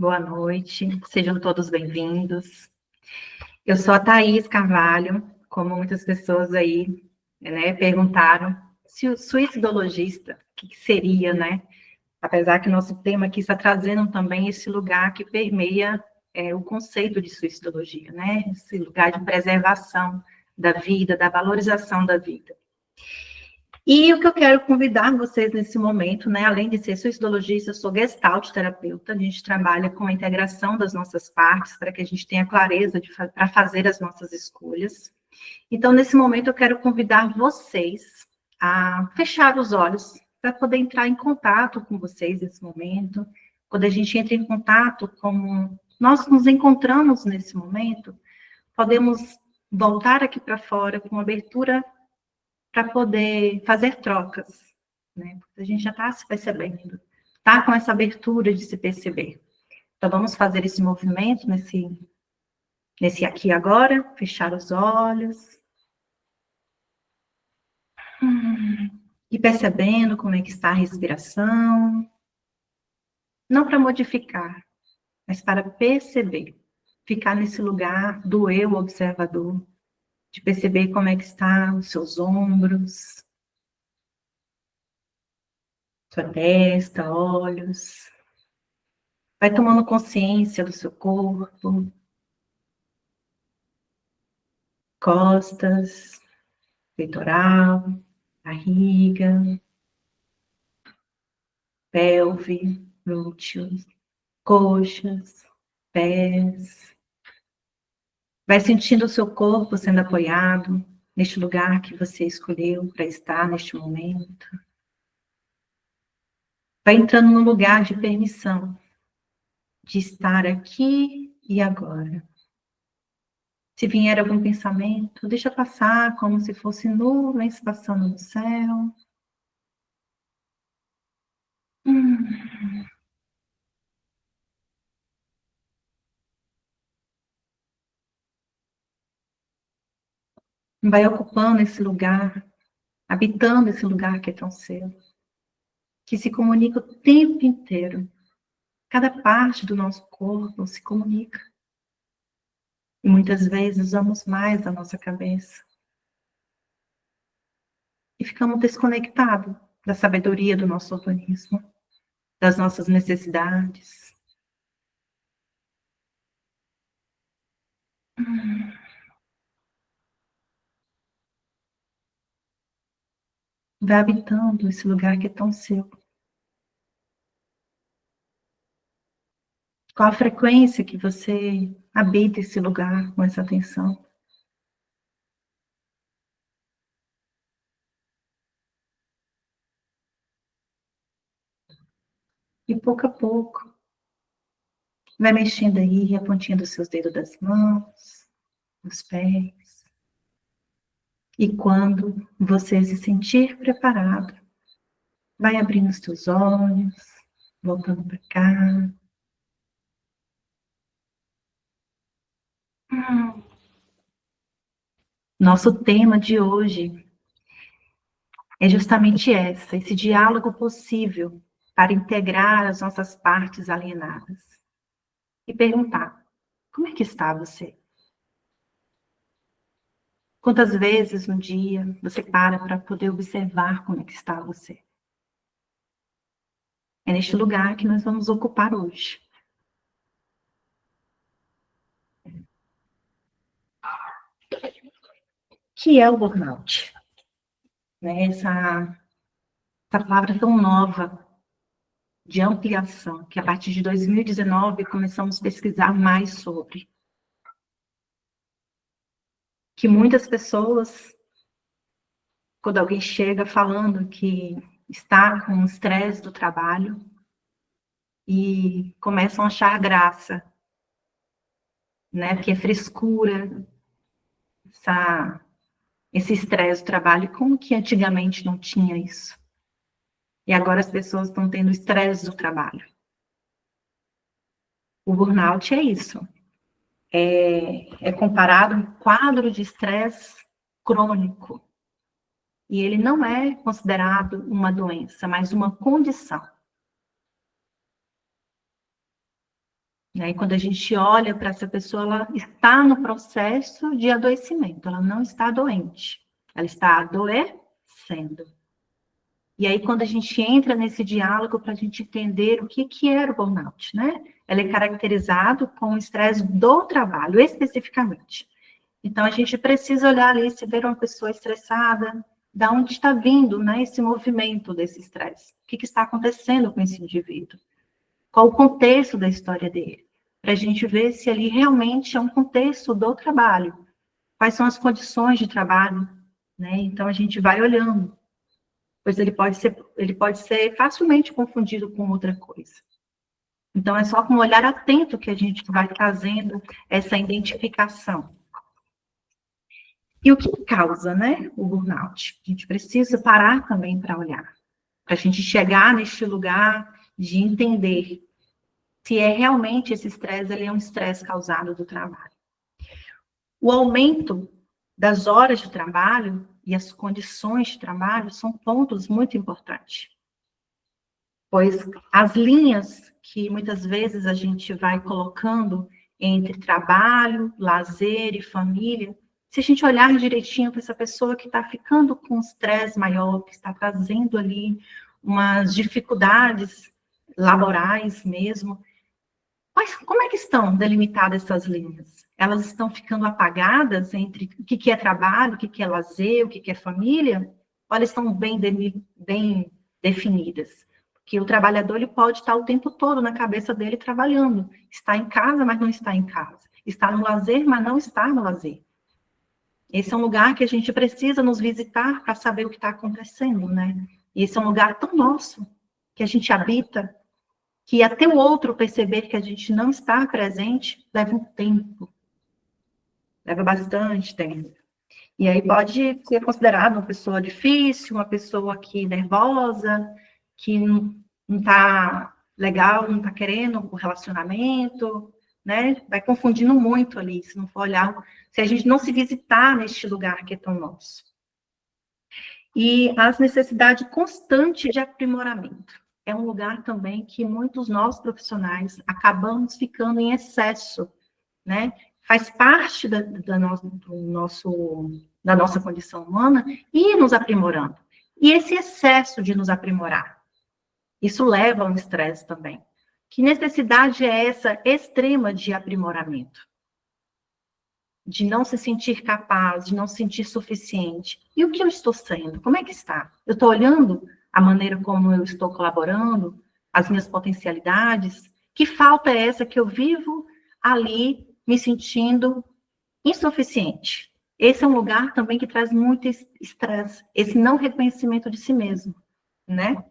boa noite, sejam todos bem-vindos. Eu sou a Thaís Carvalho, como muitas pessoas aí, perguntaram, se o suicidologista, o que seria, né? Apesar que o nosso tema aqui está trazendo também esse lugar que permeia o conceito de suicidologia, né? Esse lugar de preservação da vida, da valorização da vida. E o que eu quero convidar vocês nesse momento, né, além de ser suicidologista, eu sou gestalt terapeuta, a gente trabalha com a integração das nossas partes para que a gente tenha clareza para fazer as nossas escolhas. Então, nesse momento, eu quero convidar vocês a fechar os olhos para poder entrar em contato com vocês nesse momento. Quando a gente entra em contato, como nós nos encontramos nesse momento, podemos voltar aqui para fora com abertura para poder fazer trocas, né? Porque a gente já está se percebendo, está com essa abertura de se perceber. Então, vamos fazer esse movimento nesse aqui e agora, fechar os olhos. E percebendo como é que está a respiração. Não para modificar, mas para perceber. Ficar nesse lugar do eu observador, de perceber como é que estão os seus ombros, sua testa, olhos. Vai tomando consciência do seu corpo, costas, peitoral, barriga, pelve, glúteos, coxas, pés. Vai sentindo o seu corpo sendo apoiado neste lugar que você escolheu para estar neste momento. Vai entrando no lugar de permissão, de estar aqui e agora. Se vier algum pensamento, deixa passar como se fosse nuvens passando no céu. Vai ocupando esse lugar, habitando esse lugar que é tão seu, que se comunica o tempo inteiro. Cada parte do nosso corpo se comunica. E muitas vezes usamos mais a nossa cabeça. E ficamos desconectados da sabedoria do nosso organismo, das nossas necessidades. Vai habitando esse lugar que é tão seu. Qual a frequência que você habita esse lugar com essa atenção? E pouco a pouco, vai mexendo aí a pontinha dos seus dedos das mãos, dos pés. E quando você se sentir preparado, vai abrindo os teus olhos, voltando para cá. Nosso tema de hoje é justamente esse diálogo possível para integrar as nossas partes alienadas. E perguntar, como é que está você? Quantas vezes no dia você para poder observar como é que está você? É neste lugar que nós vamos ocupar hoje. Que é o burnout? Né? Essa palavra tão nova de ampliação, que a partir de 2019 começamos a pesquisar mais sobre. Que muitas pessoas, quando alguém chega falando que está com estresse do trabalho, e começam a achar graça, né? Que é frescura, esse estresse do trabalho, como que antigamente não tinha isso? E agora as pessoas estão tendo estresse do trabalho. O burnout é isso. É comparado a um quadro de estresse crônico. E ele não é considerado uma doença, mas uma condição. né? E quando a gente olha para essa pessoa, ela está no processo de adoecimento, ela não está doente, ela está adoecendo. E aí, quando a gente entra nesse diálogo para a gente entender o que era o burnout, né? Ele é caracterizado com o estresse do trabalho, especificamente. Então, a gente precisa olhar ali, se ver uma pessoa estressada, da onde está vindo, né, esse movimento desse estresse. O que está acontecendo com esse indivíduo? Qual o contexto da história dele? Para a gente ver se ali realmente é um contexto do trabalho. Quais são as condições de trabalho, né? Então, a gente vai olhando, pois ele pode ser facilmente confundido com outra coisa. Então, é só com um olhar atento que a gente vai fazendo essa identificação. E o que causa, né, o burnout? A gente precisa parar também para olhar, para a gente chegar neste lugar de entender se é realmente esse estresse, ele é um estresse causado do trabalho. O aumento das horas de trabalho e as condições de trabalho são pontos muito importantes, pois as linhas que muitas vezes a gente vai colocando entre trabalho, lazer e família, se a gente olhar direitinho para essa pessoa que está ficando com estresse maior, que está trazendo ali umas dificuldades laborais mesmo, mas como é que estão delimitadas essas linhas? Elas estão ficando apagadas entre o que é trabalho, o que é lazer, o que é família? Ou elas estão bem definidas? Porque o trabalhador ele pode estar o tempo todo na cabeça dele trabalhando. Está em casa, mas não está em casa. Está no lazer, mas não está no lazer. Esse é um lugar que a gente precisa nos visitar para saber o que está acontecendo, né? E esse é um lugar tão nosso, que a gente habita, que até o outro perceber que a gente não está presente, leva um tempo. Leva bastante tempo. E aí pode ser considerado uma pessoa difícil, uma pessoa que nervosa, que não está legal, não está querendo o relacionamento, né? Vai confundindo muito ali, se não for olhar, se a gente não se visitar neste lugar que é tão nosso. E as necessidades constantes de aprimoramento. É um lugar também que muitos nós profissionais acabamos ficando em excesso, né? Faz parte da nossa condição humana ir nos aprimorando. E esse excesso de nos aprimorar, isso leva a um estresse também. Que necessidade é essa extrema de aprimoramento? De não se sentir capaz, de não se sentir suficiente. E o que eu estou sendo? Como é que está? Eu estou olhando a maneira como eu estou colaborando, as minhas potencialidades? Que falta é essa que eu vivo ali me sentindo insuficiente? Esse é um lugar também que traz muito estresse, esse não reconhecimento de si mesmo, né?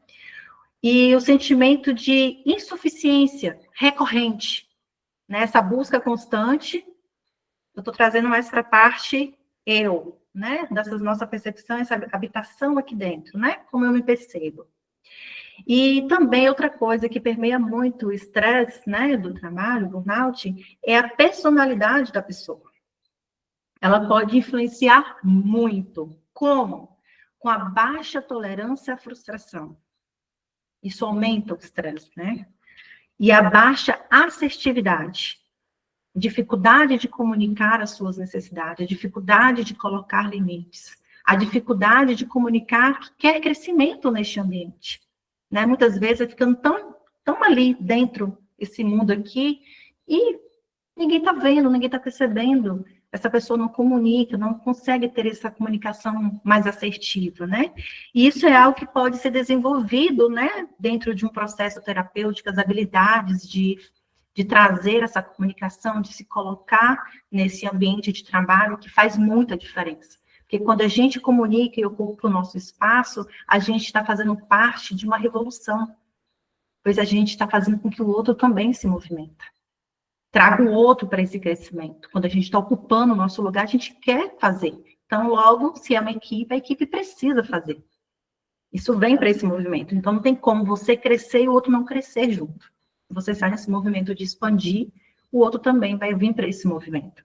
E o sentimento de insuficiência recorrente, né? Essa busca constante. Eu estou trazendo mais para a parte eu, né? Dessa nossa percepção, essa habitação aqui dentro, né? Como eu me percebo. E também outra coisa que permeia muito o estresse, né, do trabalho, o burnout, é a personalidade da pessoa. Ela pode influenciar muito. Como? Com a baixa tolerância à frustração. Isso aumenta o estresse, né? E a baixa assertividade. Dificuldade de comunicar as suas necessidades, a dificuldade de colocar limites, a dificuldade de comunicar que quer crescimento neste ambiente. Né? Muitas vezes vai ficando tão ali dentro, esse mundo aqui, e ninguém está vendo, ninguém está percebendo. Essa pessoa não comunica, não consegue ter essa comunicação mais assertiva, né? E isso é algo que pode ser desenvolvido, né? Dentro de um processo terapêutico, as habilidades de trazer essa comunicação, de se colocar nesse ambiente de trabalho, que faz muita diferença. Porque quando a gente comunica e ocupa o nosso espaço, a gente está fazendo parte de uma revolução, pois a gente está fazendo com que o outro também se movimenta. Traga o outro para esse crescimento. Quando a gente está ocupando o nosso lugar, a gente quer fazer. Então, logo, se é uma equipe, a equipe precisa fazer. Isso vem para esse movimento. Então, não tem como você crescer e o outro não crescer junto. Você sai nesse movimento de expandir, o outro também vai vir para esse movimento.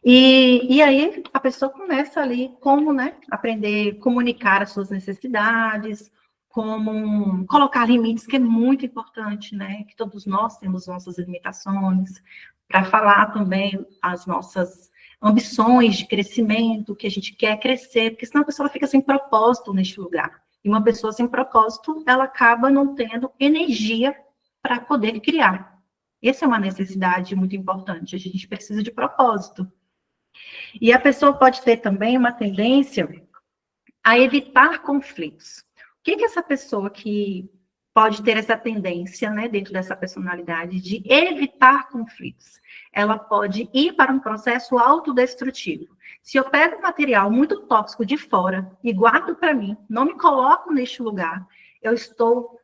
E aí a pessoa começa ali como, né, aprender a comunicar as suas necessidades, como colocar limites, que é muito importante, né? Que todos nós temos nossas limitações, para falar também as nossas ambições de crescimento, que a gente quer crescer, porque senão a pessoa fica sem propósito neste lugar. E uma pessoa sem propósito, ela acaba não tendo energia para poder criar. Essa é uma necessidade muito importante, a gente precisa de propósito. E a pessoa pode ter também uma tendência a evitar conflitos. O que essa pessoa que pode ter essa tendência, né, dentro dessa personalidade de evitar conflitos? Ela pode ir para um processo autodestrutivo. Se eu pego um material muito tóxico de fora e guardo para mim, não me coloco neste lugar, eu estou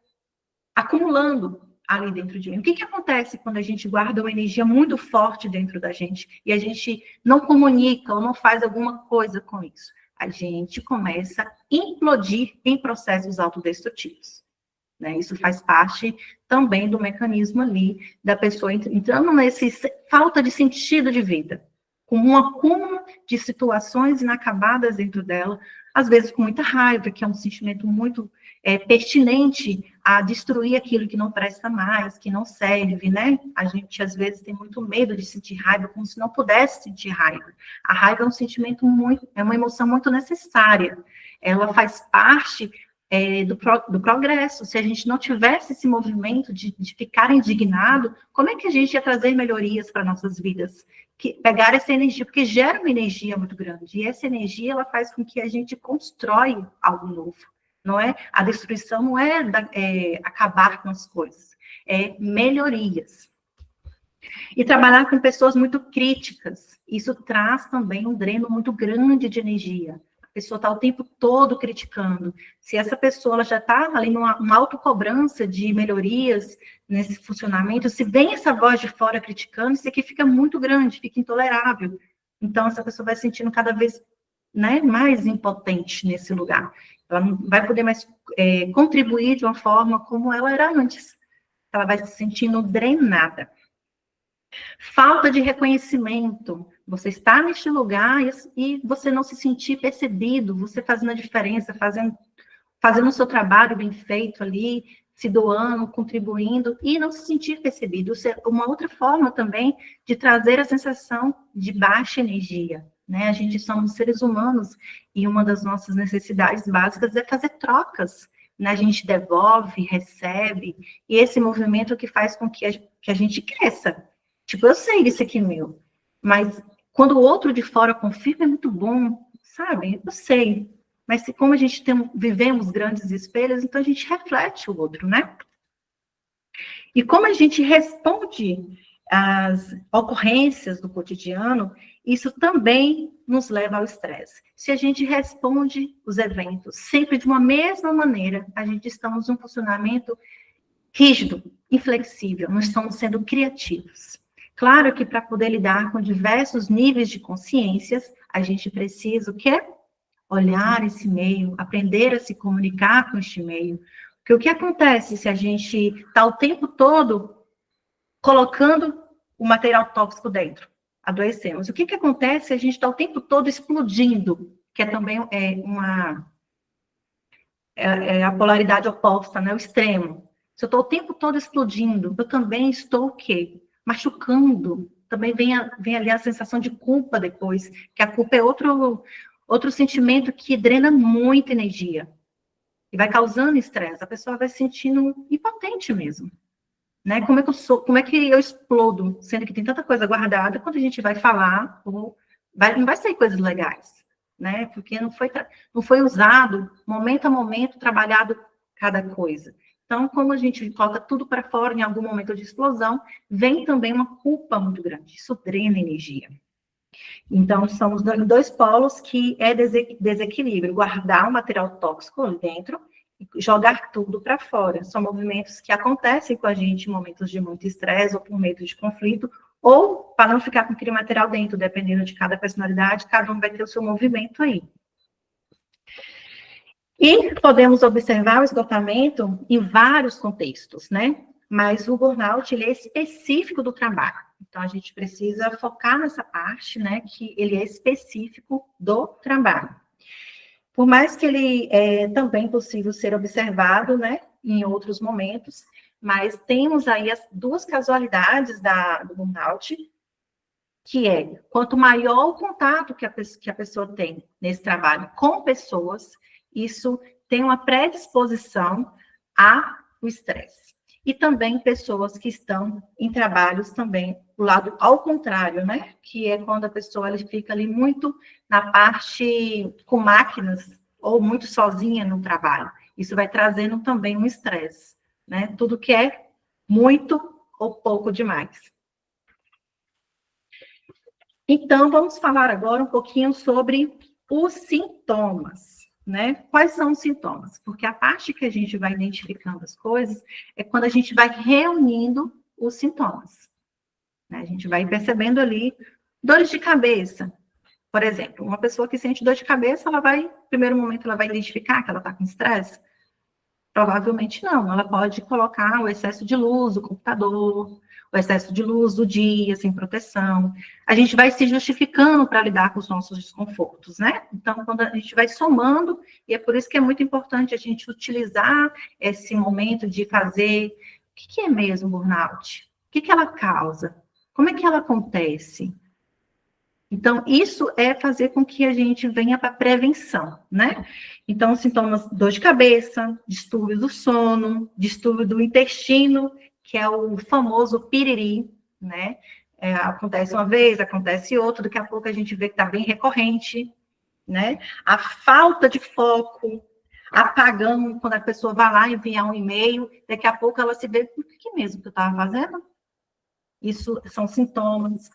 acumulando ali dentro de mim. O que acontece quando a gente guarda uma energia muito forte dentro da gente e a gente não comunica ou não faz alguma coisa com isso? A gente começa a implodir em processos autodestrutivos. Né? Isso faz parte também do mecanismo ali da pessoa entrando nesse falta de sentido de vida, com um acúmulo de situações inacabadas dentro dela, às vezes com muita raiva, que é um sentimento muito pertinente a destruir aquilo que não presta mais, que não serve, né? A gente, às vezes, tem muito medo de sentir raiva, como se não pudesse sentir raiva. A raiva é um sentimento é uma emoção muito necessária. Ela faz parte do progresso. Se a gente não tivesse esse movimento de ficar indignado, como é que a gente ia trazer melhorias para nossas vidas? Pegar essa energia, porque gera uma energia muito grande, e essa energia, ela faz com que a gente constrói algo novo, não é? A destruição não é acabar com as coisas, é melhorias. E trabalhar com pessoas muito críticas, isso traz também um dreno muito grande de energia. A pessoa está o tempo todo criticando. Se essa pessoa ela já está ali numa autocobrança de melhorias nesse funcionamento, se vem essa voz de fora criticando, isso aqui fica muito grande, fica intolerável. Então, essa pessoa vai se sentindo cada vez, né, mais impotente nesse lugar. Ela não vai poder mais contribuir de uma forma como ela era antes. Ela vai se sentindo drenada. Falta de reconhecimento. Você está neste lugar e você não se sentir percebido, você fazendo a diferença, fazendo o seu trabalho bem feito ali, se doando, contribuindo, e não se sentir percebido. Isso é uma outra forma também de trazer a sensação de baixa energia. Né? A gente somos seres humanos e uma das nossas necessidades básicas é fazer trocas. Né? A gente devolve, recebe, e esse movimento é que faz com que a gente cresça. Tipo, eu sei isso aqui é meu, mas quando o outro de fora confirma, é muito bom, sabe? Eu sei. Mas como a gente vivemos grandes espelhos, então a gente reflete o outro, né? E como a gente responde às ocorrências do cotidiano, isso também nos leva ao estresse. Se a gente responde os eventos sempre de uma mesma maneira, a gente estamos num funcionamento rígido, inflexível, não estamos sendo criativos. Claro que para poder lidar com diversos níveis de consciências, a gente precisa o quê? Olhar esse meio, aprender a se comunicar com este meio. Porque o que acontece se a gente está o tempo todo colocando o material tóxico dentro? Adoecemos. O que acontece se a gente está o tempo todo explodindo? Que é também a polaridade oposta, né? O extremo. Se eu estou o tempo todo explodindo, eu também estou o quê? Machucando. Também vem ali a sensação de culpa depois, que a culpa é outro sentimento que drena muita energia. E vai causando estresse. A pessoa vai se sentindo impotente mesmo. Né? Como é que eu explodo, sendo que tem tanta coisa guardada, quando a gente vai falar, não vai sair coisas legais. Né? Porque não foi usado, momento a momento, trabalhado cada coisa. Então, como a gente coloca tudo para fora em algum momento de explosão, vem também uma culpa muito grande. Isso drena energia. Então, somos dois polos que é desequilíbrio. Guardar o material tóxico ali dentro e jogar tudo para fora. São movimentos que acontecem com a gente em momentos de muito estresse ou por medo de conflito, ou para não ficar com aquele material dentro, dependendo de cada personalidade, cada um vai ter o seu movimento aí. E podemos observar o esgotamento em vários contextos, né? Mas o burnout, ele é específico do trabalho. Então, a gente precisa focar nessa parte, né? Que ele é específico do trabalho. Por mais que ele é também possível ser observado, né, em outros momentos, mas temos aí as duas casualidades do burnout, que é, quanto maior o contato que a pessoa tem nesse trabalho com pessoas, isso tem uma predisposição ao estresse. E também pessoas que estão em trabalhos também, do lado ao contrário, né? Que é quando a pessoa ela fica ali muito na parte com máquinas ou muito sozinha no trabalho. Isso vai trazendo também um estresse, né? Tudo que é muito ou pouco demais. Então, vamos falar agora um pouquinho sobre os sintomas, né? Quais são os sintomas? Porque a parte que a gente vai identificando as coisas é quando a gente vai reunindo os sintomas, né? A gente vai percebendo ali dores de cabeça, por exemplo. Uma pessoa que sente dor de cabeça, ela vai, no primeiro momento, ela vai identificar que ela está com estresse? Provavelmente não. Ela pode colocar o excesso de luz do computador, o excesso de luz do dia, sem proteção. A gente vai se justificando para lidar com os nossos desconfortos, né? Então, quando a gente vai somando, e é por isso que é muito importante a gente utilizar esse momento de fazer o que é mesmo burnout? O que ela causa? Como é que ela acontece? Então, isso é fazer com que a gente venha para a prevenção, né? Então, sintomas, dor de cabeça, distúrbio do sono, distúrbio do intestino, que é o famoso piriri, né? Acontece uma vez, acontece outra, daqui a pouco a gente vê que está bem recorrente, né? A falta de foco, apagão, quando a pessoa vai lá enviar um e-mail, daqui a pouco ela se vê, o que mesmo que eu estava fazendo? Isso são sintomas.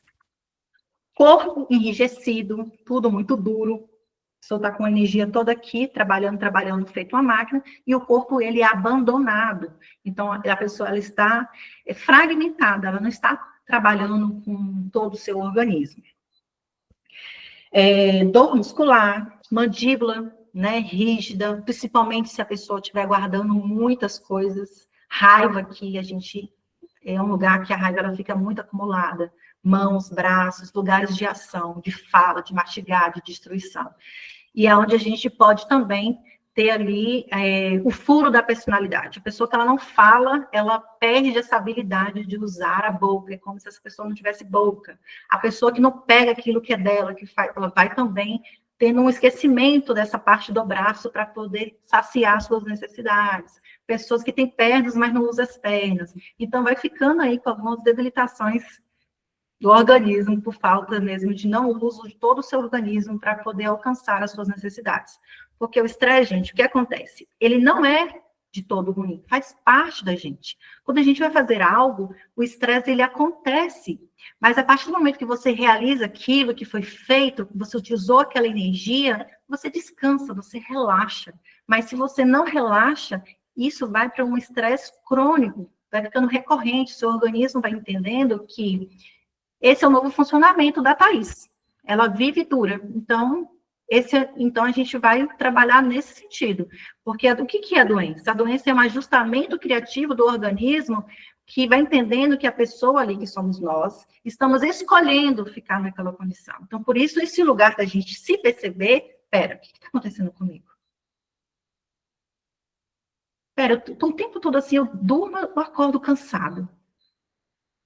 Corpo enrijecido, tudo muito duro. A pessoa está com a energia toda aqui, trabalhando, feito uma máquina, e o corpo, ele é abandonado. Então, a pessoa, ela está fragmentada, ela não está trabalhando com todo o seu organismo. Dor muscular, mandíbula, né, rígida, principalmente se a pessoa estiver guardando muitas coisas, raiva, que a gente... É um lugar que a raiva ela fica muito acumulada. Mãos, braços, lugares de ação, de fala, de mastigar, de destruição. E é onde a gente pode também ter ali o furo da personalidade. A pessoa que ela não fala, ela perde essa habilidade de usar a boca, é como se essa pessoa não tivesse boca. A pessoa que não pega aquilo que é dela, que faz, ela vai também tendo um esquecimento dessa parte do braço para poder saciar suas necessidades. Pessoas que têm pernas, mas não usam as pernas. Então, vai ficando aí com algumas debilitações do organismo, por falta mesmo de não uso de todo o seu organismo para poder alcançar as suas necessidades. Porque o estresse, gente, o que acontece? Ele não é de todo ruim, faz parte da gente. Quando a gente vai fazer algo, o estresse, ele acontece. Mas a partir do momento que você realiza aquilo que foi feito, você utilizou aquela energia, você descansa, você relaxa. Mas se você não relaxa, isso vai para um estresse crônico, vai ficando recorrente, seu organismo vai entendendo que esse é o novo funcionamento da Thaís. Ela vive dura. Então a gente vai trabalhar nesse sentido. Porque o que é a doença? A doença é um ajustamento criativo do organismo que vai entendendo que a pessoa ali, que somos nós, estamos escolhendo ficar naquela condição. Então, por isso, esse lugar da gente se perceber, pera, o que está acontecendo comigo? Pera, eu tô o tempo todo assim, eu durmo, eu acordo cansado.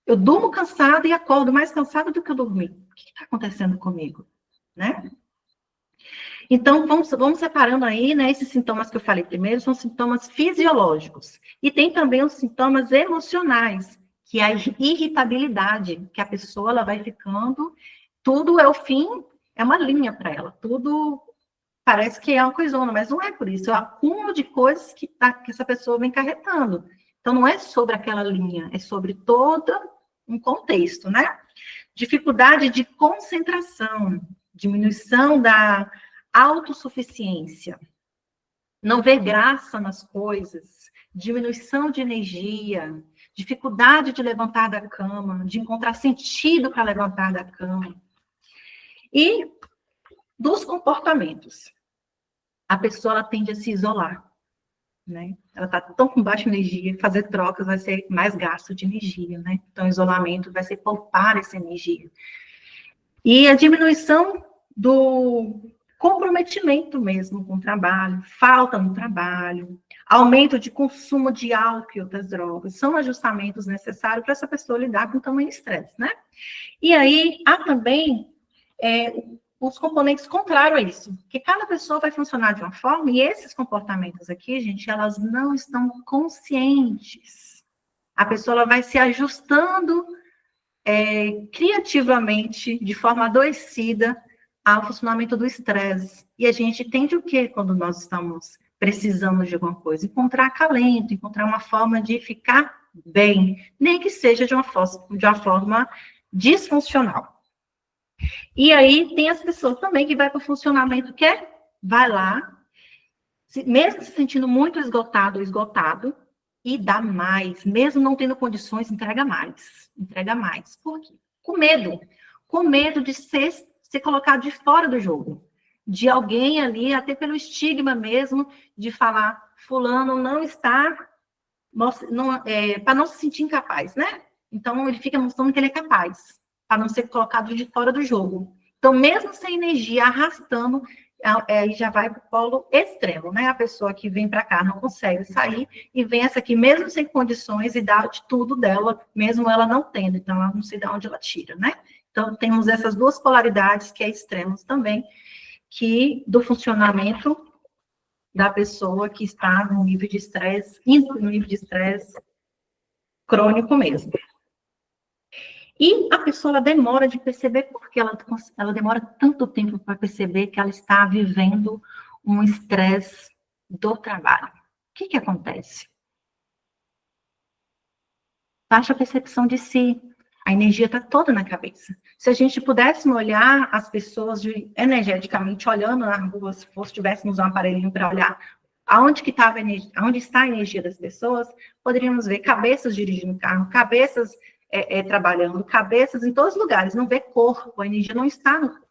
Eu durmo cansada e acordo mais cansada do que eu dormi. O que está acontecendo comigo? Né? Então, vamos separando aí, né? Esses sintomas que eu falei primeiro são sintomas fisiológicos. E tem também os sintomas emocionais, que é a irritabilidade, que a pessoa ela vai ficando, tudo é o fim, é uma linha para ela. Tudo parece que é uma coisona, mas não é por isso. É o acúmulo de coisas que essa pessoa vem carretando. Então, não é sobre aquela linha, é sobre todo um contexto, né? Dificuldade de concentração, diminuição da autossuficiência, não ver graça nas coisas, diminuição de energia, dificuldade de levantar da cama, de encontrar sentido para levantar da cama. E dos comportamentos. A pessoa ela tende a se isolar, né? Ela está tão com baixa energia, fazer trocas vai ser mais gasto de energia, né? Então, isolamento vai ser poupar essa energia. E a diminuição comprometimento mesmo com o trabalho, falta no trabalho, aumento de consumo de álcool e outras drogas, são ajustamentos necessários para essa pessoa lidar com tamanho estresse, né? E aí, há também os componentes contrários a isso, que cada pessoa vai funcionar de uma forma, e esses comportamentos aqui, gente, elas não estão conscientes. A pessoa ela vai se ajustando criativamente, de forma adoecida, ao funcionamento do estresse. E a gente tende o quê quando nós estamos precisando de alguma coisa? Encontrar acalento, encontrar uma forma de ficar bem, nem que seja de uma forma disfuncional. E aí tem as pessoas também que vai para o funcionamento que vai lá, mesmo se sentindo muito esgotado ou esgotado, e dá mais, mesmo não tendo condições, entrega mais. Entrega mais. Por quê? Com medo. Com medo de ser colocado de fora do jogo. De alguém ali, até pelo estigma mesmo, de falar, fulano não está, para não se sentir incapaz, né? Então, ele fica mostrando que ele é capaz, para não ser colocado de fora do jogo. Então, mesmo sem energia, arrastando, já vai para o polo extremo, né? A pessoa que vem para cá não consegue sair, e vem essa aqui, mesmo sem condições, e dá de tudo dela, mesmo ela não tendo. Então, ela não sei de onde ela tira, né? Então, temos essas duas polaridades, que é extremos também, que do funcionamento da pessoa que está no nível de estresse, indo no nível de estresse crônico mesmo. E a pessoa ela demora de perceber, porque ela demora tanto tempo para perceber que ela está vivendo um estresse do trabalho. O que acontece? Baixa percepção de si. A energia está toda na cabeça. Se a gente pudesse olhar as pessoas energeticamente, olhando na rua, se tivéssemos um aparelhinho para olhar aonde está a energia das pessoas, poderíamos ver cabeças dirigindo carro, cabeças trabalhando, cabeças em todos os lugares, não vê corpo, a energia não está no corpo.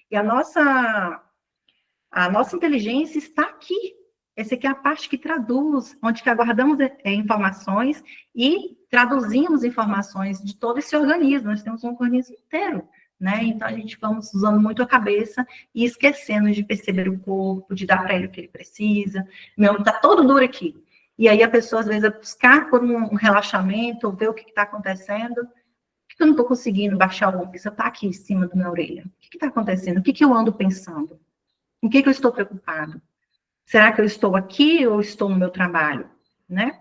E a nossa inteligência está aqui. Essa aqui é a parte que traduz, onde que aguardamos informações e traduzimos informações de todo esse organismo. Nós temos um organismo inteiro, né? Então, a gente vamos usando muito a cabeça e esquecendo de perceber o corpo, de dar para ele o que ele precisa. Meu, está todo duro aqui. E aí a pessoa, às vezes, vai buscar por um relaxamento, ver o que está acontecendo. Por que eu não estou conseguindo baixar o ombro? Isso está aqui em cima da minha orelha. O que está acontecendo? O que eu ando pensando? Em que eu estou preocupado? Será que eu estou aqui ou estou no meu trabalho? Né?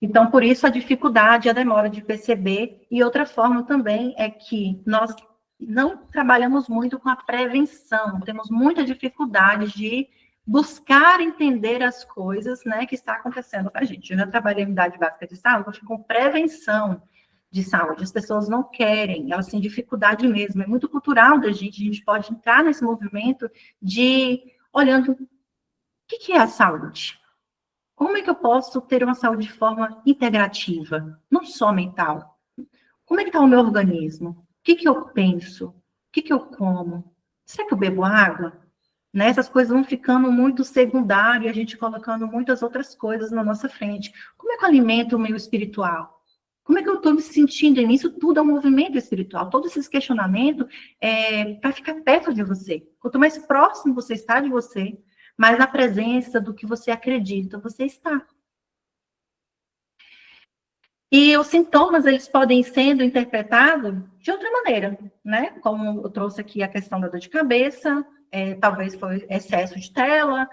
Então, por isso, a dificuldade, a demora de perceber. E outra forma também é que nós não trabalhamos muito com a prevenção. Temos muita dificuldade de buscar entender as coisas, né, que está acontecendo com a gente. Eu já trabalhei em unidade básica de saúde com prevenção de saúde. As pessoas não querem, elas têm dificuldade mesmo. É muito cultural da gente, a gente pode entrar nesse movimento de olhando o que é a saúde? Como é que eu posso ter uma saúde de forma integrativa, não só mental? Como é que está o meu organismo? O que eu penso? O que eu como? Será que eu bebo água? Né? Essas coisas vão ficando muito secundárias, a gente colocando muitas outras coisas na nossa frente. Como é que eu alimento o meu espiritual? Como é que eu estou me sentindo? E nisso tudo é um movimento espiritual. Todos esses questionamentos para ficar perto de você. Quanto mais próximo você está de você, mais na presença do que você acredita você está. E os sintomas, eles podem sendo interpretados de outra maneira, né? Como eu trouxe aqui a questão da dor de cabeça, talvez foi excesso de tela,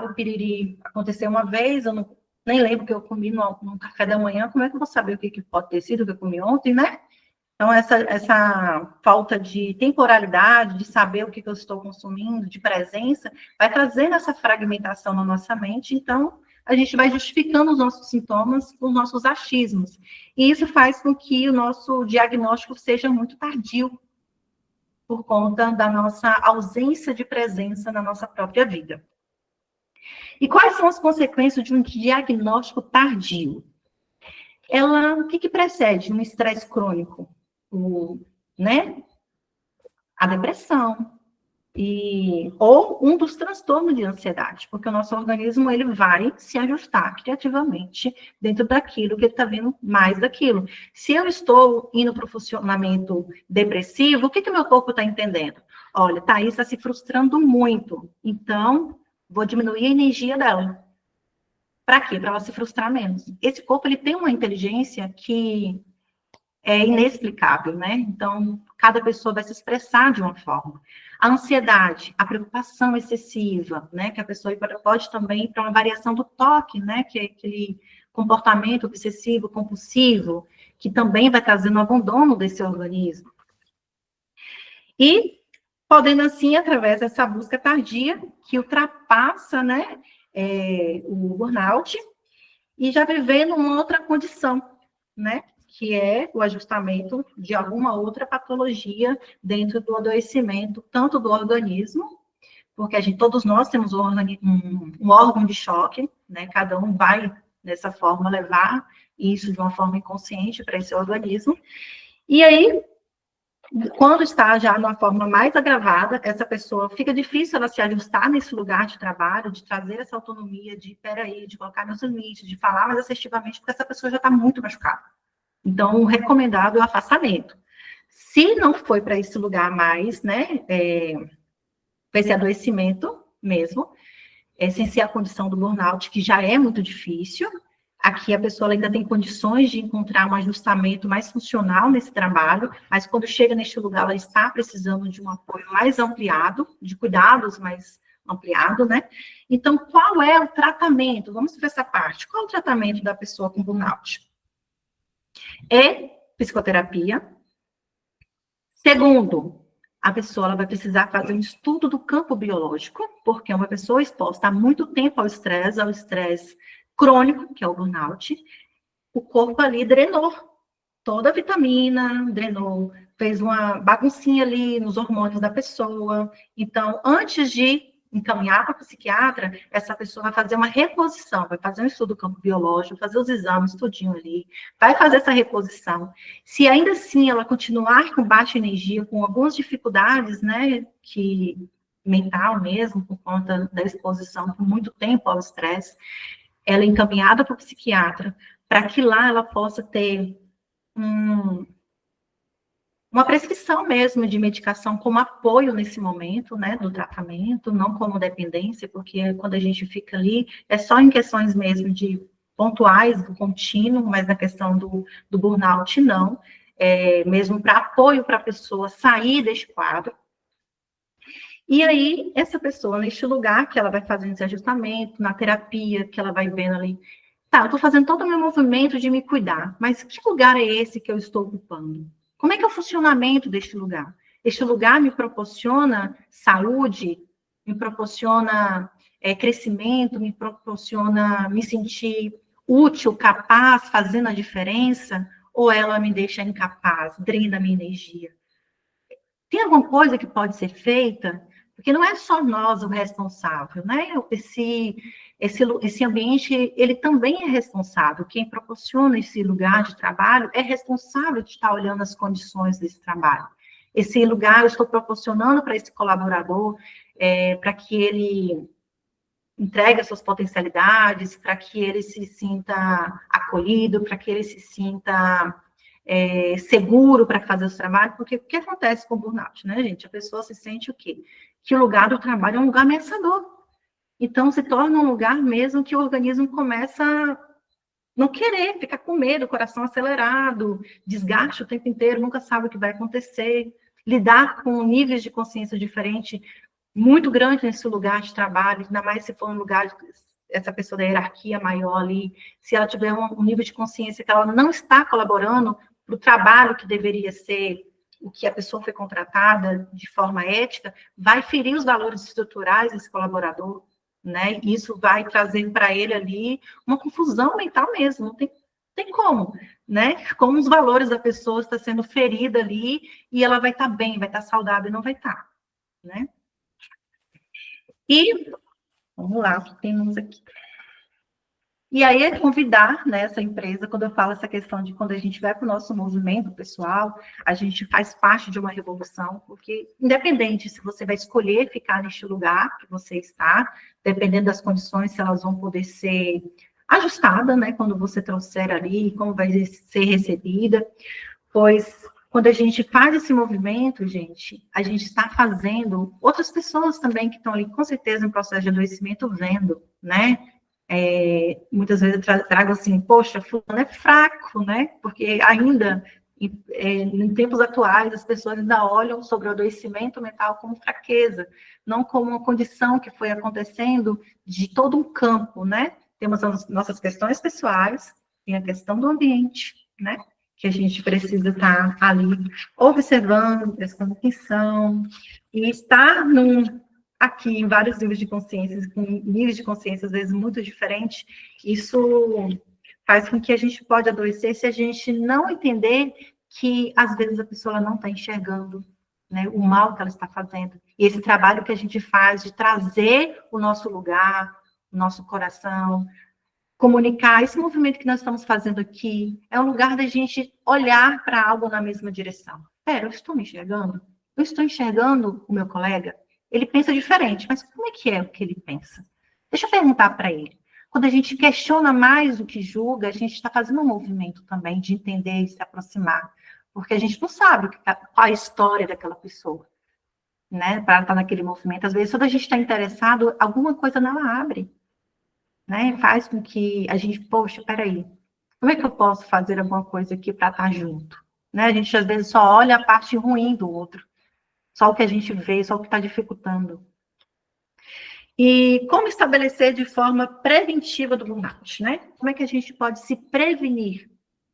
o piriri aconteceu uma vez, eu nem lembro que eu comi no café da manhã, como é que eu vou saber o que pode ter sido que eu comi ontem, né? Então, essa falta de temporalidade, de saber o que eu estou consumindo, de presença, vai trazendo essa fragmentação na nossa mente. Então, a gente vai justificando os nossos sintomas com os nossos achismos. E isso faz com que o nosso diagnóstico seja muito tardio, por conta da nossa ausência de presença na nossa própria vida. E quais são as consequências de um diagnóstico tardio? O que precede um estresse crônico? Né? A depressão, ou um dos transtornos de ansiedade, porque o nosso organismo ele vai se ajustar criativamente dentro daquilo que ele está vendo mais daquilo. Se eu estou indo para o funcionamento depressivo, o que o meu corpo está entendendo? olha, Thaís está se frustrando muito, então vou diminuir a energia dela. Para quê? Para ela se frustrar menos. Esse corpo, ele tem uma inteligência que é inexplicável, né? Então, cada pessoa vai se expressar de uma forma. A ansiedade, a preocupação excessiva, né? Que a pessoa pode também ir para uma variação do toque, né? Que é aquele comportamento obsessivo, compulsivo, que também vai trazendo abandono desse organismo. E podendo, assim, através dessa busca tardia, que ultrapassa, né? O burnout, e já vivendo uma outra condição, né? Que é o ajustamento de alguma outra patologia dentro do adoecimento, tanto do organismo, porque todos nós temos um órgão de choque, né? Cada um vai, dessa forma, levar isso de uma forma inconsciente para esse organismo. E aí, quando está já de uma forma mais agravada, essa pessoa, fica difícil ela se ajustar nesse lugar de trabalho, de trazer essa autonomia, de colocar nos limites, de falar mais assertivamente, porque essa pessoa já está muito machucada. Então, o recomendado é o afastamento. Se não foi para esse lugar mais, né, para esse adoecimento mesmo, sem ser a condição do burnout, que já é muito difícil, aqui a pessoa ainda tem condições de encontrar um ajustamento mais funcional nesse trabalho, mas quando chega neste lugar, ela está precisando de um apoio mais ampliado, de cuidados mais ampliado, né? Então, qual é o tratamento? Vamos para essa parte. Qual é o tratamento da pessoa com burnout? É psicoterapia. Segundo, a pessoa ela vai precisar fazer um estudo do campo biológico, porque é uma pessoa exposta há muito tempo ao estresse crônico, que é o burnout. O corpo ali drenou toda a vitamina, drenou, fez uma baguncinha ali nos hormônios da pessoa. Então, antes de encaminhar para o psiquiatra, essa pessoa vai fazer uma reposição, vai fazer um estudo do campo biológico, fazer os exames, tudinho ali, vai fazer essa reposição. Se ainda assim ela continuar com baixa energia, com algumas dificuldades, né, mental mesmo, por conta da exposição por muito tempo ao estresse, ela é encaminhada para o psiquiatra, para que lá ela possa ter uma prescrição mesmo de medicação como apoio nesse momento, né, do tratamento, não como dependência, porque quando a gente fica ali, é só em questões mesmo de pontuais, do contínuo, mas na questão do burnout, não. Mesmo para apoio para a pessoa sair deste quadro. E aí, essa pessoa, neste lugar, que ela vai fazendo esse ajustamento, na terapia, que ela vai vendo ali, tá, eu estou fazendo todo o meu movimento de me cuidar, mas que lugar é esse que eu estou ocupando? Como é que é o funcionamento deste lugar? Este lugar me proporciona saúde, me proporciona crescimento, me proporciona me sentir útil, capaz, fazendo a diferença, ou ela me deixa incapaz, drena a minha energia? Tem alguma coisa que pode ser feita? Porque não é só nós o responsável, né? Esse ambiente, ele também é responsável. Quem proporciona esse lugar de trabalho é responsável de estar olhando as condições desse trabalho. Esse lugar eu estou proporcionando para esse colaborador, para que ele entregue as suas potencialidades, para que ele se sinta acolhido, para que ele se sinta seguro para fazer os trabalhos, porque o que acontece com o burnout, né, gente? A pessoa se sente o quê? Que o lugar do trabalho é um lugar ameaçador. Então, se torna um lugar mesmo que o organismo começa a não querer, ficar com medo, coração acelerado, desgaste o tempo inteiro, nunca sabe o que vai acontecer, lidar com níveis de consciência diferentes, muito grande nesse lugar de trabalho, ainda mais se for um lugar, essa pessoa da hierarquia maior ali, se ela tiver um nível de consciência que ela não está colaborando para o trabalho que deveria ser o que a pessoa foi contratada de forma ética, vai ferir os valores estruturais desse colaborador, né? Isso vai trazer para ele ali uma confusão mental mesmo, não tem como, né? Como os valores da pessoa estão sendo ferida ali e ela vai estar bem, vai estar saudável e não vai estar, né? E, vamos lá, o que temos aqui? E aí é convidar, né, essa empresa, quando eu falo essa questão de quando a gente vai para o nosso movimento pessoal, a gente faz parte de uma revolução, porque independente se você vai escolher ficar neste lugar que você está, dependendo das condições, se elas vão poder ser ajustadas, né, quando você trouxer ali, como vai ser recebida, pois Quando a gente faz esse movimento, gente, a gente está fazendo outras pessoas também que estão ali, com certeza, no processo de adoecimento, vendo, né? Muitas vezes eu trago assim, poxa, fulano é fraco, né? Porque ainda, em tempos atuais, as pessoas ainda olham sobre o adoecimento mental como fraqueza, não como uma condição que foi acontecendo de todo um campo, né? Temos as nossas questões pessoais, tem a questão do ambiente, né? Que a gente precisa estar ali observando, prestando atenção, e estar aqui em vários níveis de consciência, com níveis de consciência às vezes muito diferentes, isso faz com que a gente pode adoecer se a gente não entender que às vezes a pessoa não está enxergando, né, o mal que ela está fazendo. E esse trabalho que a gente faz de trazer o nosso lugar, o nosso coração, comunicar, esse movimento que nós estamos fazendo aqui, é um lugar da gente olhar para algo na mesma direção. Pera, eu estou me enxergando? Eu estou enxergando o meu colega? Ele pensa diferente, mas como é o que ele pensa? Deixa eu perguntar para ele. Quando a gente questiona mais do que julga, a gente está fazendo um movimento também de entender e se aproximar, porque a gente não sabe qual a história daquela pessoa, né? Para estar naquele movimento. Às vezes, quando a gente está interessado, alguma coisa nela abre, né? Faz com que a gente, poxa, peraí, como é que eu posso fazer alguma coisa aqui para estar junto? Né? A gente, às vezes, só olha a parte ruim do outro, só o que a gente vê, só o que está dificultando. E como estabelecer de forma preventiva do burnout, né? Como é que a gente pode se prevenir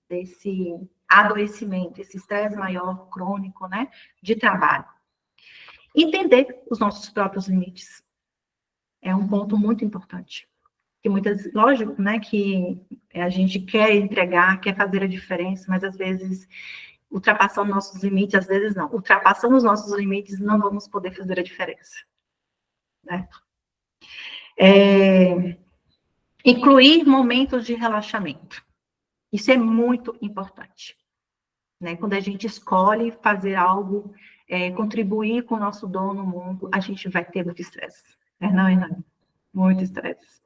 desse adoecimento, esse estresse maior, crônico, né, de trabalho? Entender os nossos próprios limites é um ponto muito importante. Que muitas, lógico, né, que a gente quer entregar, quer fazer a diferença, mas às vezes ultrapassando nossos limites, às vezes não. Ultrapassando os nossos limites, não vamos poder fazer a diferença, né? Incluir momentos de relaxamento. Isso é muito importante, né? Quando a gente escolhe fazer algo, contribuir com o nosso dom no mundo, a gente vai ter muito estresse. Não, Hernani? Muito estresse.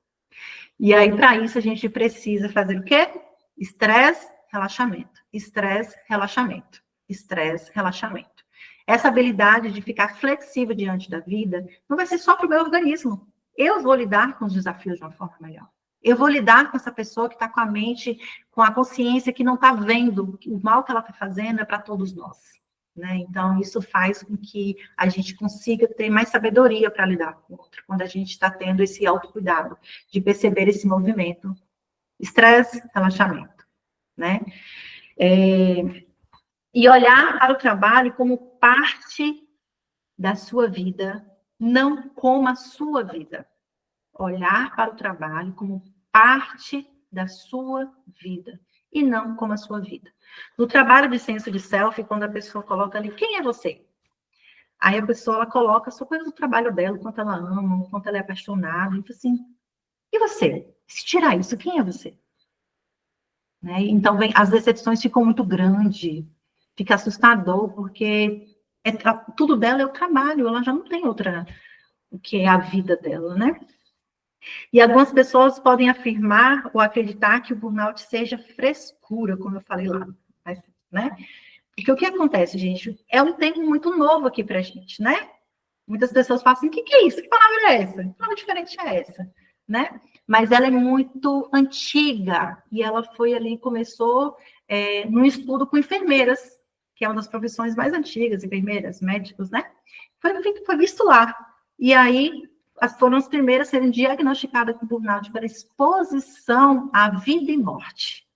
E aí, para isso, a gente precisa fazer o quê? Estresse, relaxamento. Estresse, relaxamento. Estresse, relaxamento. Essa habilidade de ficar flexível diante da vida não vai ser só para o meu organismo. Eu vou lidar com os desafios de uma forma melhor. Eu vou lidar com essa pessoa que está com a mente, com a consciência que não está vendo o mal que ela está fazendo é para todos nós. Né? Então, isso faz com que a gente consiga ter mais sabedoria para lidar com o outro, quando a gente está tendo esse autocuidado, de perceber esse movimento. Estresse, relaxamento. Né? E olhar para o trabalho como parte da sua vida, não como a sua vida. Olhar para o trabalho como parte da sua vida e não como a sua vida. No trabalho de senso de self, quando a pessoa coloca ali, quem é você? Aí a pessoa ela coloca só coisa do trabalho dela, o quanto ela ama, o quanto ela é apaixonada, e assim, e você? Se tirar isso, quem é você? Né? Então, as decepções ficam muito grandes, fica assustador, porque tudo dela é o trabalho, ela já não tem outra, o que é a vida dela, né? E algumas pessoas podem afirmar ou acreditar que o burnout seja frescura, como eu falei lá, né? Porque o que acontece, gente, é um tempo muito novo aqui pra gente, né? Muitas pessoas falam assim, o que é isso? Que palavra é essa? Que palavra diferente é essa? Né? Mas ela é muito antiga, e ela foi ali, começou num estudo com enfermeiras, que é uma das profissões mais antigas, enfermeiras, médicos, né? Foi visto lá. E aí, foram as primeiras a serem diagnosticadas com burnout para exposição à vida e morte.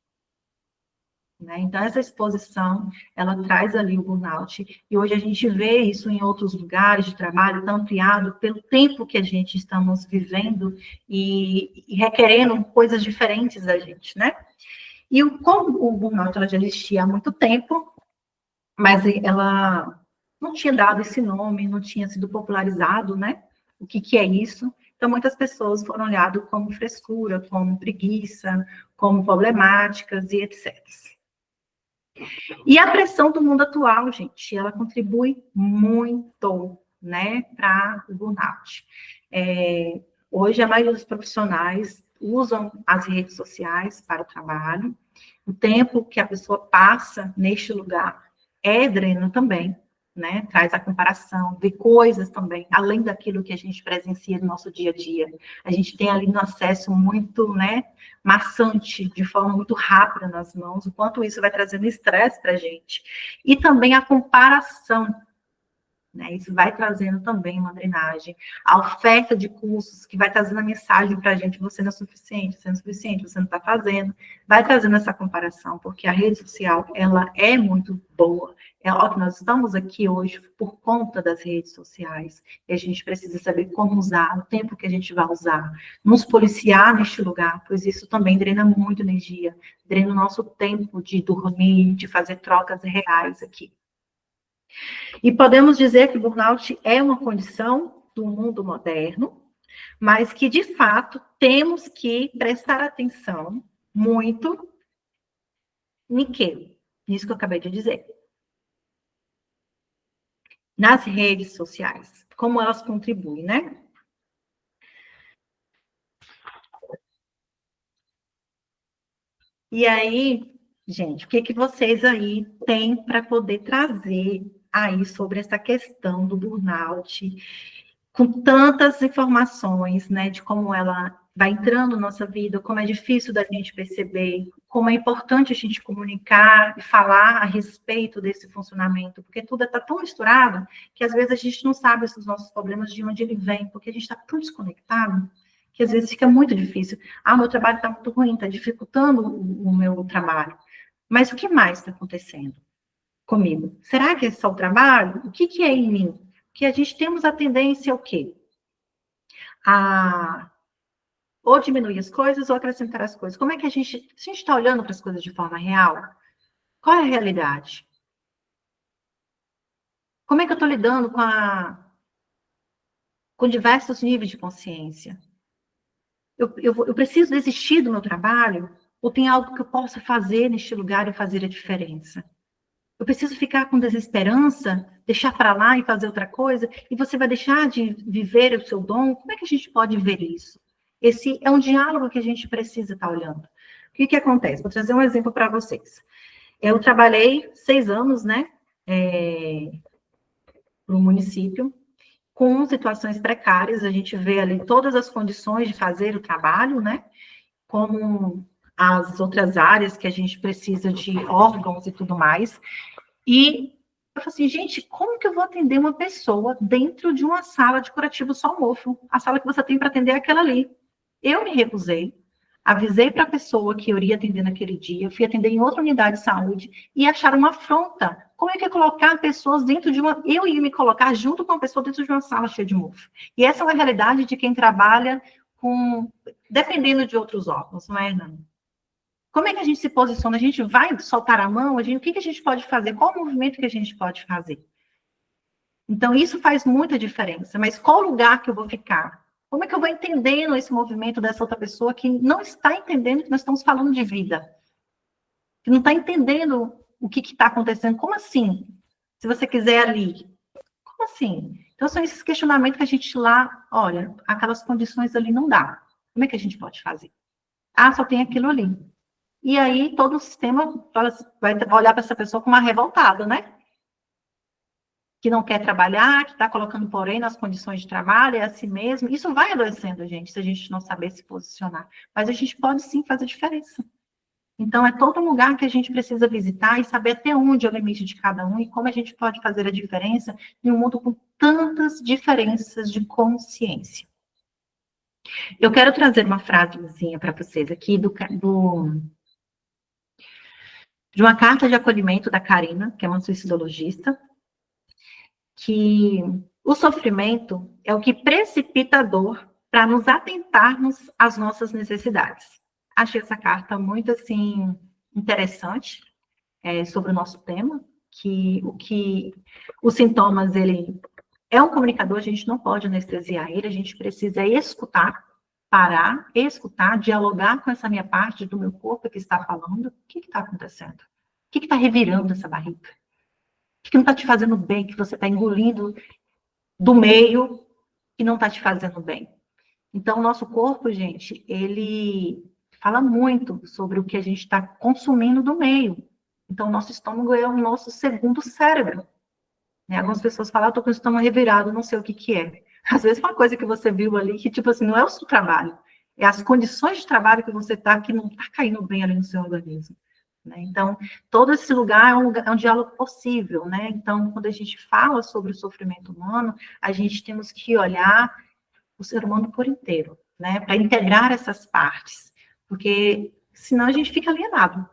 Né? Então, essa exposição, ela traz ali o burnout, e hoje a gente vê isso em outros lugares de trabalho, tão ampliado pelo tempo que a gente estamos vivendo e requerendo coisas diferentes da gente, né? E como o burnout ela já existia há muito tempo, mas ela não tinha dado esse nome, não tinha sido popularizado, né? O que é isso? Então, muitas pessoas foram olhadas como frescura, como preguiça, como problemáticas e etc. E a pressão do mundo atual, gente, ela contribui muito, né, para o burnout. Hoje, a maioria dos profissionais usam as redes sociais para o trabalho. O tempo que a pessoa passa neste lugar é dreno também, né? Traz a comparação, vê coisas também, além daquilo que a gente presencia no nosso dia a dia. A gente tem ali um acesso muito, né, maçante, de forma muito rápida nas mãos, o quanto isso vai trazendo estresse para a gente. E também a comparação, né? Isso vai trazendo também uma drenagem. A oferta de cursos que vai trazendo a mensagem para a gente, você não é suficiente, você não é suficiente, você não está fazendo. Vai trazendo essa comparação, porque a rede social, ela é muito boa. É óbvio que nós estamos aqui hoje por conta das redes sociais. E a gente precisa saber como usar, o tempo que a gente vai usar. Nos policiar neste lugar, pois isso também drena muito energia. Drena o nosso tempo de dormir, de fazer trocas reais aqui. E podemos dizer que o burnout é uma condição do mundo moderno, mas que, de fato, temos que prestar atenção muito nisso que eu acabei de dizer. Nas redes sociais, como elas contribuem, né? E aí, gente, o que vocês aí têm para poder trazer aí sobre essa questão do burnout, com tantas informações, né, de como ela vai entrando na nossa vida, como é difícil da gente perceber, como é importante a gente comunicar e falar a respeito desse funcionamento, porque tudo está tão misturado que às vezes a gente não sabe os nossos problemas de onde ele vem, porque a gente está tão desconectado que às vezes fica muito difícil. Ah, meu trabalho está muito ruim, está dificultando o meu trabalho. Mas o que mais está acontecendo comigo? Será que é só o trabalho? O que é em mim? Que a gente temos a tendência ao quê? A ou diminuir as coisas ou acrescentar as coisas. Como é que a gente está olhando para as coisas de forma real? Qual é a realidade? Como é que eu estou lidando com diversos níveis de consciência? Eu preciso desistir do meu trabalho? Ou tem algo que eu possa fazer neste lugar e fazer a diferença? Eu preciso ficar com desesperança, deixar para lá e fazer outra coisa, e você vai deixar de viver o seu dom? Como é que a gente pode ver isso? Esse é um diálogo que a gente precisa estar olhando. O que acontece? Vou trazer um exemplo para vocês. Eu trabalhei 6 anos, né, no município, com situações precárias, a gente vê ali todas as condições de fazer o trabalho, né, como as outras áreas que a gente precisa de órgãos e tudo mais. E eu falei assim, gente, como que eu vou atender uma pessoa dentro de uma sala de curativo só mofo? A sala que você tem para atender é aquela ali. Eu me recusei, avisei para a pessoa que eu iria atender naquele dia, fui atender em outra unidade de saúde e acharam uma afronta. Como é que é colocar pessoas dentro de uma... Eu ia me colocar junto com a pessoa dentro de uma sala cheia de mofo. E essa é uma realidade de quem trabalha com... dependendo de outros órgãos, não é, Hernani? Como é que a gente se posiciona? A gente vai soltar a mão? O que a gente pode fazer? Qual o movimento que a gente pode fazer? Então, isso faz muita diferença. Mas qual lugar que eu vou ficar? Como é que eu vou entendendo esse movimento dessa outra pessoa que não está entendendo que nós estamos falando de vida? Que não está entendendo o que está acontecendo? Como assim? Se você quiser ali. Como assim? Então, são esses questionamentos que a gente lá, olha, aquelas condições ali não dá. Como é que a gente pode fazer? Ah, só tem aquilo ali. E aí todo o sistema vai olhar para essa pessoa com uma revoltada, né? Que não quer trabalhar, que está colocando, porém, nas condições de trabalho, é assim mesmo. Isso vai adoecendo a gente, se a gente não saber se posicionar. Mas a gente pode sim fazer diferença. Então, é todo lugar que a gente precisa visitar e saber até onde é o limite de cada um e como a gente pode fazer a diferença em um mundo com tantas diferenças de consciência. Eu quero trazer uma frasezinha para vocês aqui de uma carta de acolhimento da Karina, que é uma suicidologista, que o sofrimento é o que precipita a dor para nos atentarmos às nossas necessidades. Achei essa carta muito, assim, interessante sobre o nosso tema, que os sintomas, ele é um comunicador, a gente não pode anestesiar ele, a gente precisa escutar, parar, escutar, dialogar com essa minha parte do meu corpo que está falando, o que está acontecendo? O que está revirando essa barriga? O que não está te fazendo bem, que você está engolindo do meio que não está te fazendo bem? Então, o nosso corpo, gente, ele fala muito sobre o que a gente está consumindo do meio. Então, o nosso estômago é o nosso segundo cérebro. Né? Algumas pessoas falam, estou com o estômago revirado, não sei o que que é. Às vezes, uma coisa que você viu ali, que, tipo assim, não é o seu trabalho, é as condições de trabalho que você está, que não está caindo bem ali no seu organismo. Né? Então, todo esse lugar é um diálogo possível, né? Então, quando a gente fala sobre o sofrimento humano, a gente temos que olhar o ser humano por inteiro, né? Para integrar essas partes, porque senão a gente fica alienado,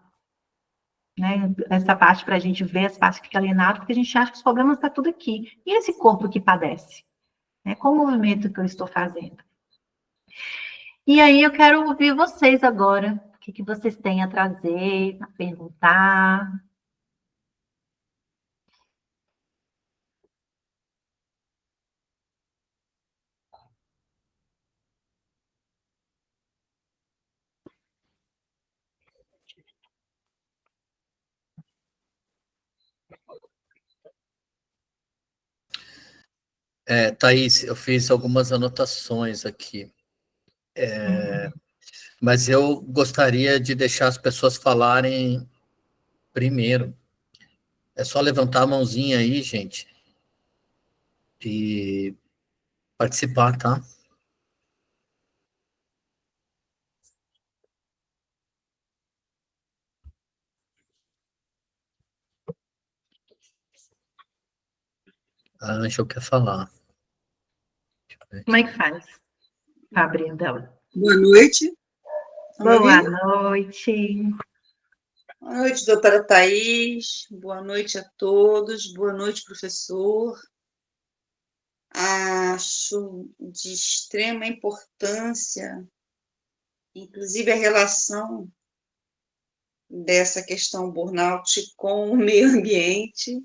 né? Essa parte para a gente ver as partes que fica alienado, porque a gente acha que os problemas estão tudo aqui. E esse corpo que padece? Né? Qual o movimento que eu estou fazendo? E aí eu quero ouvir vocês agora. O que vocês têm a trazer, a perguntar? Thaís, eu fiz algumas anotações aqui, mas eu gostaria de deixar as pessoas falarem primeiro. É só levantar a mãozinha aí, gente, e participar, tá? A Ângela quer falar. Como é que faz? Fabrinho dela. Boa noite. Boa noite. Boa noite, doutora Thais. Boa noite a todos. Boa noite, professor. Acho de extrema importância, inclusive, a relação dessa questão burnout com o meio ambiente.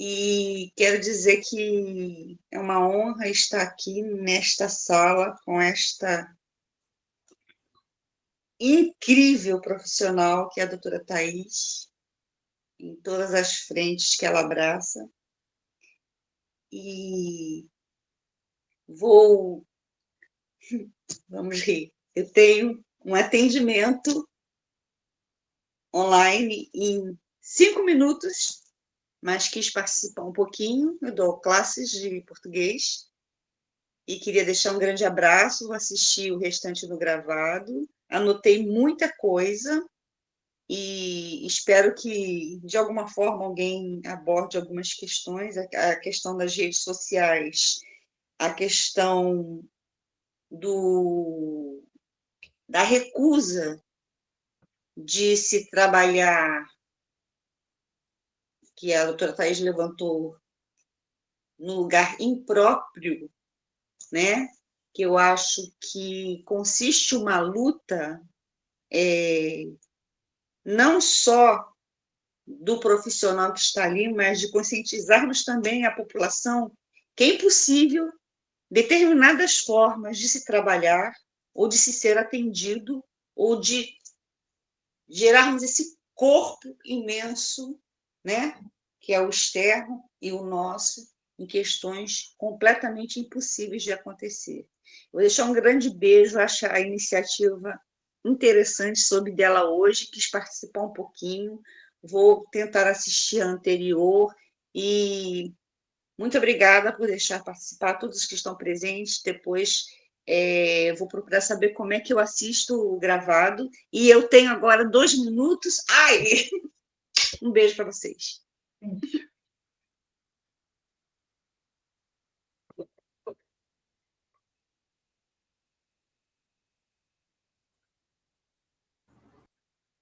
E quero dizer que é uma honra estar aqui nesta sala com esta incrível profissional que é a doutora Thais, em todas as frentes que ela abraça. E vamos rir, eu tenho um atendimento online em 5 minutos, mas quis participar um pouquinho, eu dou classes de português, e queria deixar um grande abraço, vou assistir o restante do gravado, anotei muita coisa, e espero que, de alguma forma, alguém aborde algumas questões, a questão das redes sociais, a questão da recusa de se trabalhar, que a doutora Thais levantou, no lugar impróprio, né? Que eu acho que consiste uma luta não só do profissional que está ali, mas de conscientizarmos também a população que é impossível determinadas formas de se trabalhar ou de se ser atendido ou de gerarmos esse corpo imenso, né, que é o externo e o nosso, em questões completamente impossíveis de acontecer. Vou deixar um grande beijo, acho a iniciativa interessante, soube dela hoje, quis participar um pouquinho, vou tentar assistir a anterior e muito obrigada por deixar participar todos que estão presentes. Depois vou procurar saber como é que eu assisto o gravado. E eu tenho agora 2 minutos. Ai! Um beijo para vocês.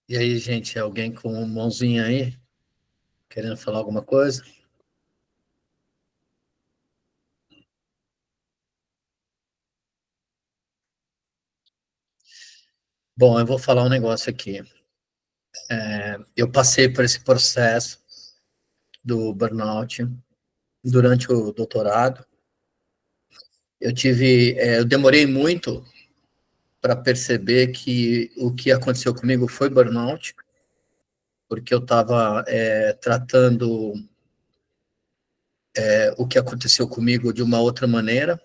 E aí, gente, alguém com mãozinha aí? Querendo falar alguma coisa? Bom, eu vou falar um negócio aqui. Eu passei por esse processo do burnout durante o doutorado. Eu demorei muito para perceber que o que aconteceu comigo foi burnout, porque eu estava tratando o que aconteceu comigo de uma outra maneira,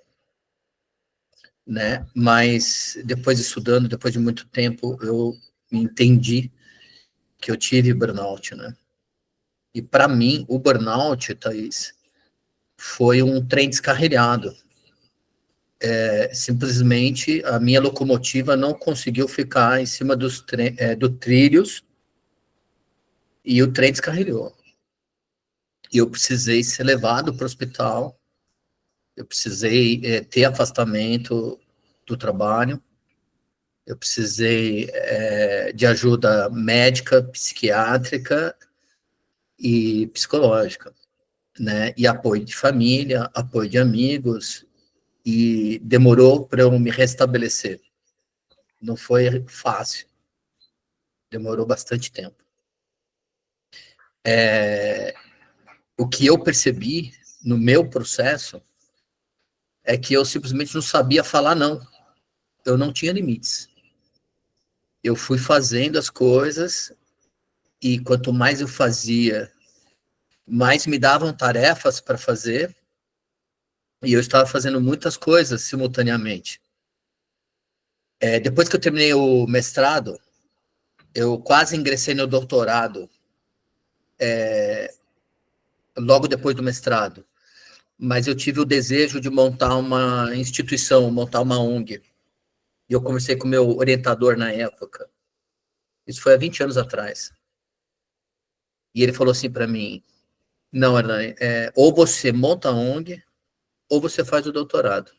né? Mas depois de estudando, depois de muito tempo, eu entendi que eu tive burnout, né? E para mim, o burnout, Thaís, foi um trem descarrilhado. Simplesmente a minha locomotiva não conseguiu ficar em cima dos trilhos e o trem descarrilhou. E eu precisei ser levado para o hospital, eu precisei ter afastamento do trabalho, eu precisei de ajuda médica, psiquiátrica e psicológica, né? E apoio de família, apoio de amigos, e demorou para eu me restabelecer. Não foi fácil, demorou bastante tempo. O que eu percebi no meu processo é que eu simplesmente não sabia falar não. Eu não tinha limites. Eu fui fazendo as coisas e quanto mais eu fazia, mais me davam tarefas para fazer e eu estava fazendo muitas coisas simultaneamente. Depois que eu terminei o mestrado, eu quase ingressei no doutorado logo depois do mestrado, mas eu tive o desejo de montar uma instituição, montar uma ONG. E eu conversei com o meu orientador na época. Isso foi há 20 anos atrás. E ele falou assim para mim, não, Hernani, ou você monta a ONG, ou você faz o doutorado.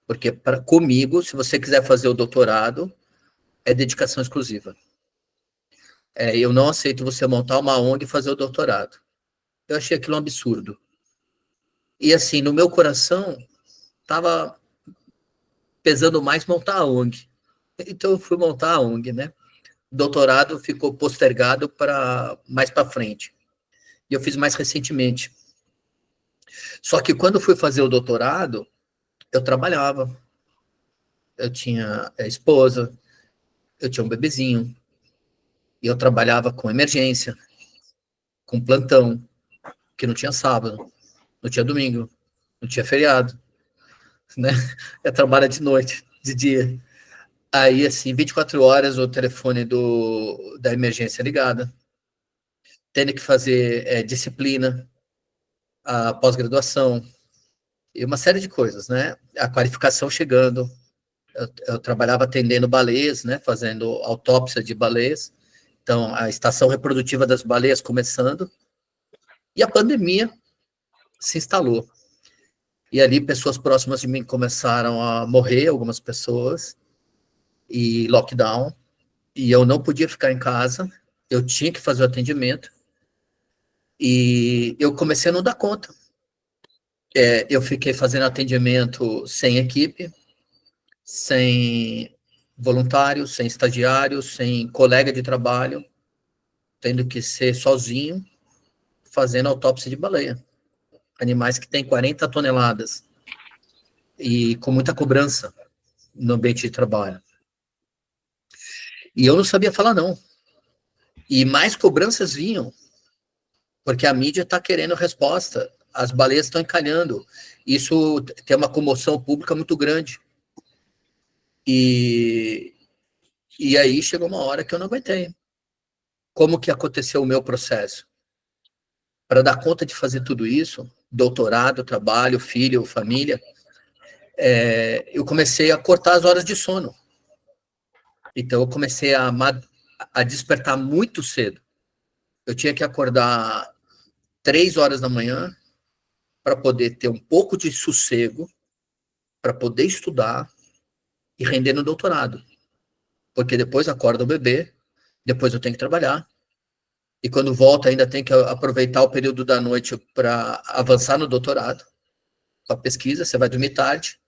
Porque comigo, se você quiser fazer o doutorado, é dedicação exclusiva. Eu não aceito você montar uma ONG e fazer o doutorado. Eu achei aquilo um absurdo. E assim, no meu coração, estava pesando mais montar a ONG. Então eu fui montar a ONG, né? O doutorado ficou postergado para mais para frente. E eu fiz mais recentemente. Só que quando fui fazer o doutorado, eu trabalhava. Eu tinha esposa, eu tinha um bebezinho, e eu trabalhava com emergência, com plantão, que não tinha sábado, não tinha domingo, não tinha feriado, né? Eu trabalho de noite, de dia. Aí, assim, 24 horas o telefone da emergência ligada, tendo que fazer disciplina, a pós-graduação, e uma série de coisas, né? A qualificação chegando. Eu trabalhava atendendo baleias, né? Fazendo autópsia de baleias. Então, a estação reprodutiva das baleias começando. E a pandemia se instalou. E ali, pessoas próximas de mim começaram a morrer, algumas pessoas, e lockdown. E eu não podia ficar em casa, eu tinha que fazer o atendimento. E eu comecei a não dar conta. Eu fiquei fazendo atendimento sem equipe, sem voluntário, sem estagiário, sem colega de trabalho, tendo que ser sozinho, fazendo autópsia de baleia. Animais que têm 40 toneladas e com muita cobrança no ambiente de trabalho. E eu não sabia falar não. E mais cobranças vinham, porque a mídia está querendo resposta. As baleias estão encalhando. Isso tem uma comoção pública muito grande. E aí chegou uma hora que eu não aguentei. Como que aconteceu o meu processo? Para dar conta de fazer tudo isso, doutorado, trabalho, filho, família, eu comecei a cortar as horas de sono. Então, eu comecei a despertar muito cedo. Eu tinha que acordar 3 horas da manhã para poder ter um pouco de sossego, para poder estudar e render no doutorado. Porque depois acorda o bebê, depois eu tenho que trabalhar. E quando volta, ainda tem que aproveitar o período da noite para avançar no doutorado, com a pesquisa, você vai dormir tarde,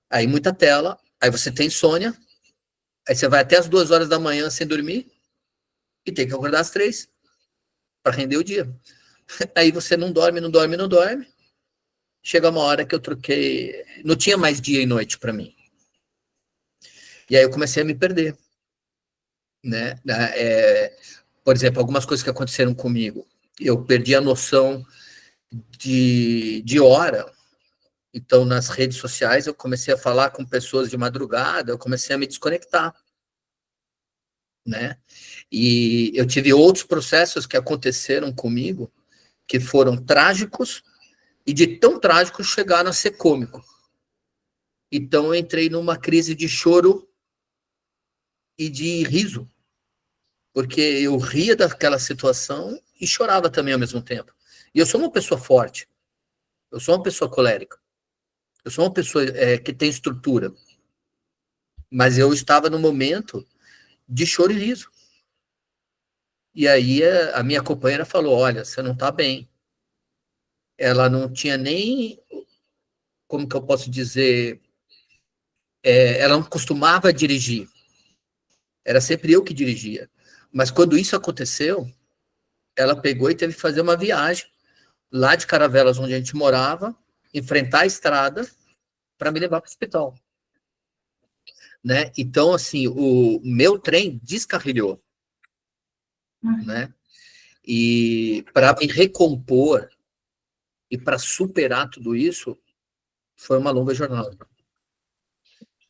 aí muita tela, aí você tem insônia, aí você vai até as 2 horas da manhã sem dormir e tem que acordar às 3 para render o dia. Aí você não dorme, não dorme, não dorme. Chega uma hora que eu troquei, não tinha mais dia e noite para mim. E aí eu comecei a me perder, né? Por exemplo, algumas coisas que aconteceram comigo. Eu perdi a noção de hora. Então, nas redes sociais, eu comecei a falar com pessoas de madrugada, eu comecei a me desconectar, né? E eu tive outros processos que aconteceram comigo que foram trágicos e de tão trágicos chegaram a ser cômico. Então eu entrei numa crise de choro e de riso, porque eu ria daquela situação e chorava também ao mesmo tempo. E eu sou uma pessoa forte, eu sou uma pessoa colérica, eu sou uma pessoa que tem estrutura, mas eu estava no momento de choro e riso. E aí a minha companheira falou, olha, você não está bem. Ela não tinha nem, como que eu posso dizer, ela não costumava dirigir, era sempre eu que dirigia. Mas quando isso aconteceu, ela pegou e teve que fazer uma viagem lá de Caravelas, onde a gente morava, enfrentar a estrada para me levar para o hospital. Né? Então, assim, o meu trem descarrilhou. Né? E para me recompor e para superar tudo isso, foi uma longa jornada.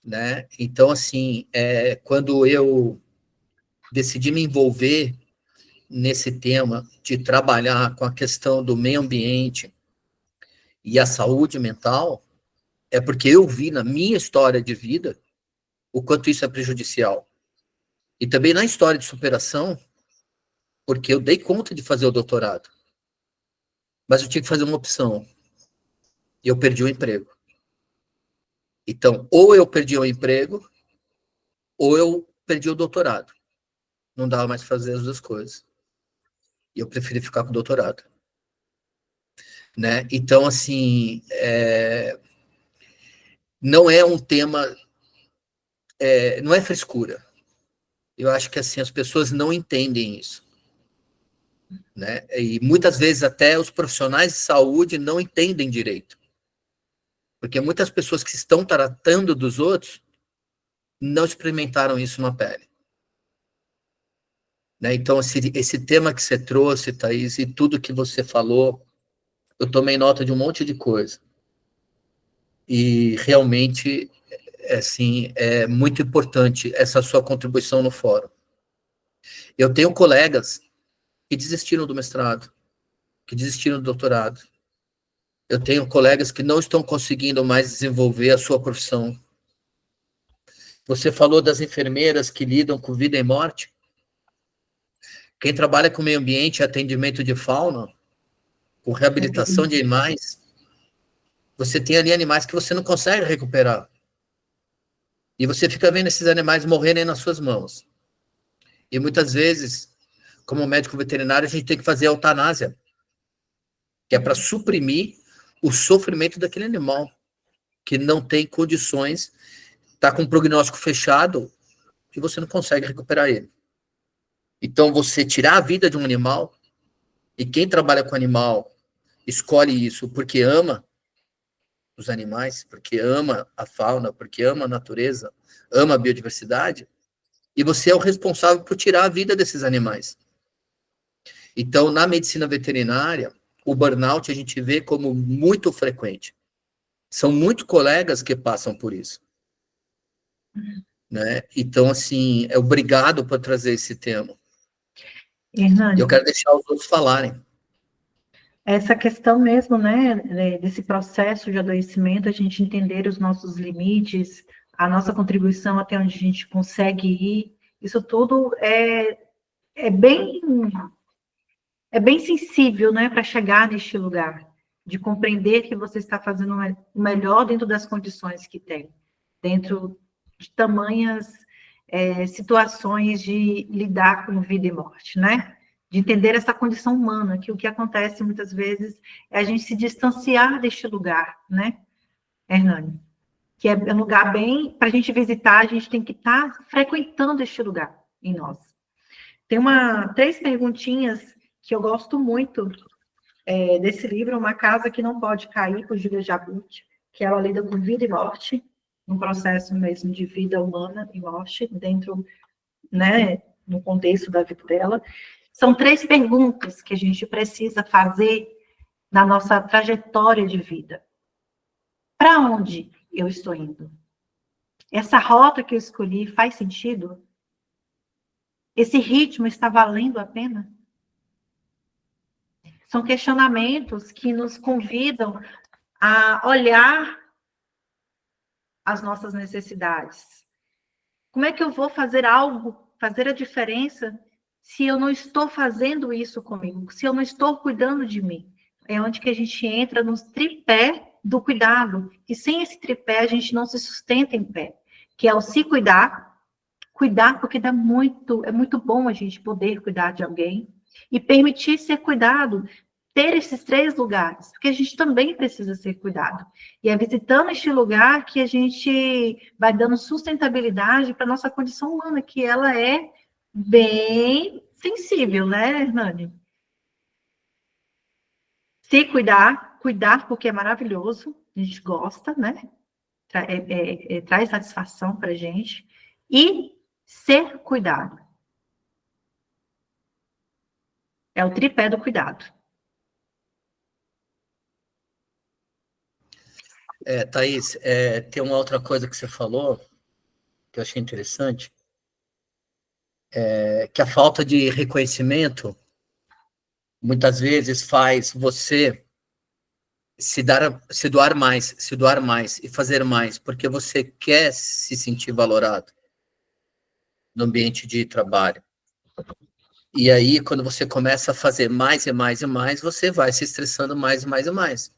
Né? Então, assim, quando eu decidi me envolver nesse tema de trabalhar com a questão do meio ambiente e a saúde mental, é porque eu vi na minha história de vida o quanto isso é prejudicial. E também na história de superação, porque eu dei conta de fazer o doutorado, mas eu tinha que fazer uma opção, e eu perdi o emprego. Então, ou eu perdi o emprego, ou eu perdi o doutorado. Não dava mais para fazer as duas coisas. E eu preferi ficar com o doutorado. Né? Então, assim, não é um tema, não é frescura. Eu acho que assim as pessoas não entendem isso. Né? E muitas vezes até os profissionais de saúde não entendem direito. Porque muitas pessoas que estão tratando dos outros não experimentaram isso na pele. Né? Então, esse tema que você trouxe, Thaís, e tudo que você falou, eu tomei nota de um monte de coisa. E realmente, assim, é muito importante essa sua contribuição no fórum. Eu tenho colegas que desistiram do mestrado, que desistiram do doutorado. Eu tenho colegas que não estão conseguindo mais desenvolver a sua profissão. Você falou das enfermeiras que lidam com vida e morte. Quem trabalha com meio ambiente e atendimento de fauna, com reabilitação de animais, você tem ali animais que você não consegue recuperar. E você fica vendo esses animais morrerem nas suas mãos. E muitas vezes, como médico veterinário, a gente tem que fazer a eutanásia, que é para suprimir o sofrimento daquele animal, que não tem condições, está com um prognóstico fechado, e você não consegue recuperar ele. Então, você tirar a vida de um animal, e quem trabalha com animal escolhe isso porque ama os animais, porque ama a fauna, porque ama a natureza, ama a biodiversidade, e você é o responsável por tirar a vida desses animais. Então, na medicina veterinária, o burnout a gente vê como muito frequente. São muitos colegas que passam por isso. Né? Então, assim, obrigado por trazer esse tema. Hernani, Eu quero deixar os outros falarem. essa questão mesmo, né, desse processo de adoecimento, a gente entender os nossos limites, a nossa contribuição até onde a gente consegue ir, isso tudo é bem sensível, né, para chegar neste lugar, de compreender que você está fazendo o melhor dentro das condições que tem, dentro de tamanhas situações de lidar com vida e morte, né? De entender essa condição humana, que o que acontece muitas vezes é a gente se distanciar deste lugar, né, Hernani? Que é um lugar bem, para a gente visitar, a gente tem que estar frequentando este lugar em nós. Tem três perguntinhas que eu gosto muito desse livro, Uma Casa que Não Pode Cair, por Julia Jabut, que ela lida com vida e morte, um processo mesmo de vida humana e morte, dentro, né, no contexto da vida dela. São três perguntas que a gente precisa fazer na nossa trajetória de vida. Para onde eu estou indo? Essa rota que eu escolhi faz sentido? Esse ritmo está valendo a pena? São questionamentos que nos convidam a olhar as nossas necessidades. Como é que eu vou fazer algo, fazer a diferença, se eu não estou fazendo isso comigo, se eu não estou cuidando de mim? É onde que a gente entra no tripé do cuidado, e sem esse tripé a gente não se sustenta em pé, que é o se cuidar, cuidar porque é muito bom a gente poder cuidar de alguém, e permitir ser cuidado, ter esses 3 lugares, porque a gente também precisa ser cuidado. E é visitando este lugar que a gente vai dando sustentabilidade para a nossa condição humana, que ela é bem sensível, né, Hernani? Se cuidar, cuidar porque é maravilhoso, a gente gosta, né? Traz satisfação para a gente. E ser cuidado. É o tripé do cuidado. Thaís, tem uma outra coisa que você falou, que eu achei interessante, que a falta de reconhecimento muitas vezes faz você se doar mais e fazer mais, porque você quer se sentir valorado no ambiente de trabalho. E aí, quando você começa a fazer mais e mais e mais, você vai se estressando mais e mais e mais.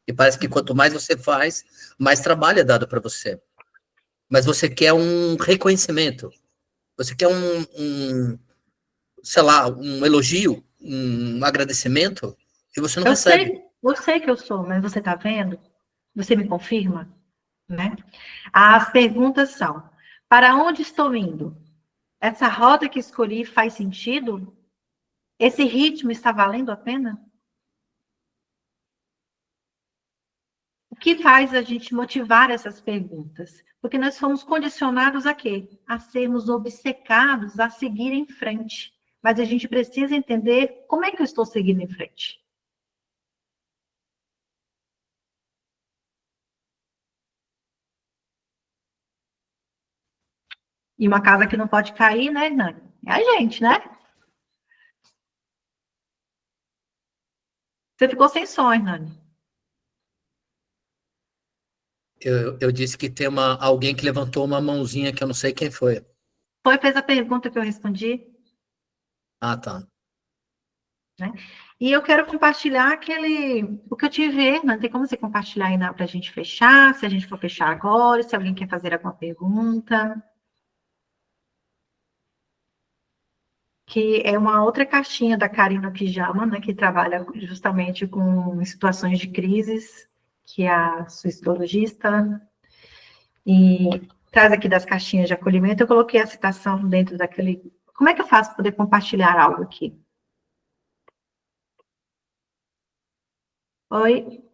E parece que quanto mais você faz, mais trabalho é dado para você. Mas você quer um reconhecimento, você quer sei lá, um elogio, um agradecimento, e você não recebe. Eu sei que eu sou, mas você está vendo? Você me confirma? Né? As perguntas são: para onde estou indo? Essa rota que escolhi faz sentido? Esse ritmo está valendo a pena? O que faz a gente motivar essas perguntas? Porque nós fomos condicionados a quê? A sermos obcecados a seguir em frente. Mas a gente precisa entender como é que eu estou seguindo em frente. E uma casa que não pode cair, né, Hernani? É a gente, né? Você ficou sem som, Hernani. Eu disse que tem alguém que levantou uma mãozinha que eu não sei quem foi. Fez a pergunta que eu respondi. Ah, tá. Né? E eu quero compartilhar o que eu tive ver, não tem como você compartilhar ainda para a gente fechar, se a gente for fechar agora, se alguém quer fazer alguma pergunta. Que é uma outra caixinha da Karina Pijama, né, que trabalha justamente com situações de crises, que é a suicidologista, e traz aqui das caixinhas de acolhimento. Eu coloquei a citação dentro daquele... Como é que eu faço para poder compartilhar algo aqui? Oi?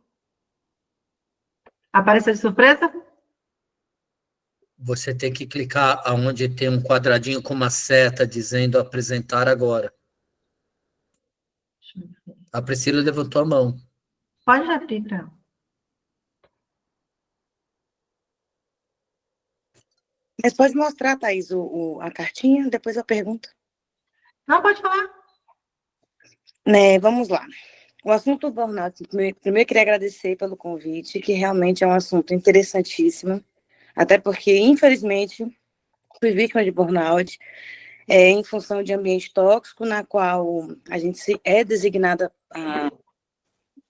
Apareceu de surpresa? Você tem que clicar aonde tem um quadradinho com uma seta dizendo apresentar agora. A Priscila levantou a mão. Pode abrir para ela. Mas pode mostrar, Thaís, a cartinha, depois eu pergunto. Não, pode falar. Né, vamos lá. O assunto do burnout, primeiro eu queria agradecer pelo convite, que realmente é um assunto interessantíssimo, até porque, infelizmente, fui vítima de burnout em função de ambiente tóxico, na qual a gente é designada a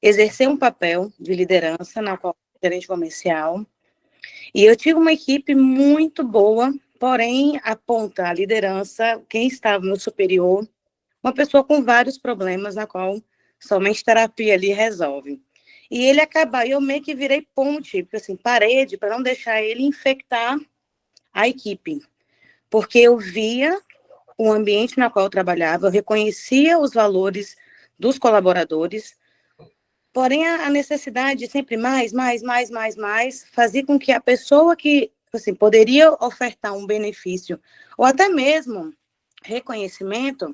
exercer um papel de liderança, na qual gerente comercial. E eu tive uma equipe muito boa, porém, aponta a liderança, quem estava no superior, uma pessoa com vários problemas, na qual somente terapia ali resolve. E ele eu meio que virei ponte, assim, parede, para não deixar ele infectar a equipe. Porque eu via o ambiente na qual eu trabalhava, eu reconhecia os valores dos colaboradores, porém a necessidade de sempre mais, fazia com que a pessoa que assim, poderia ofertar um benefício, ou até mesmo reconhecimento,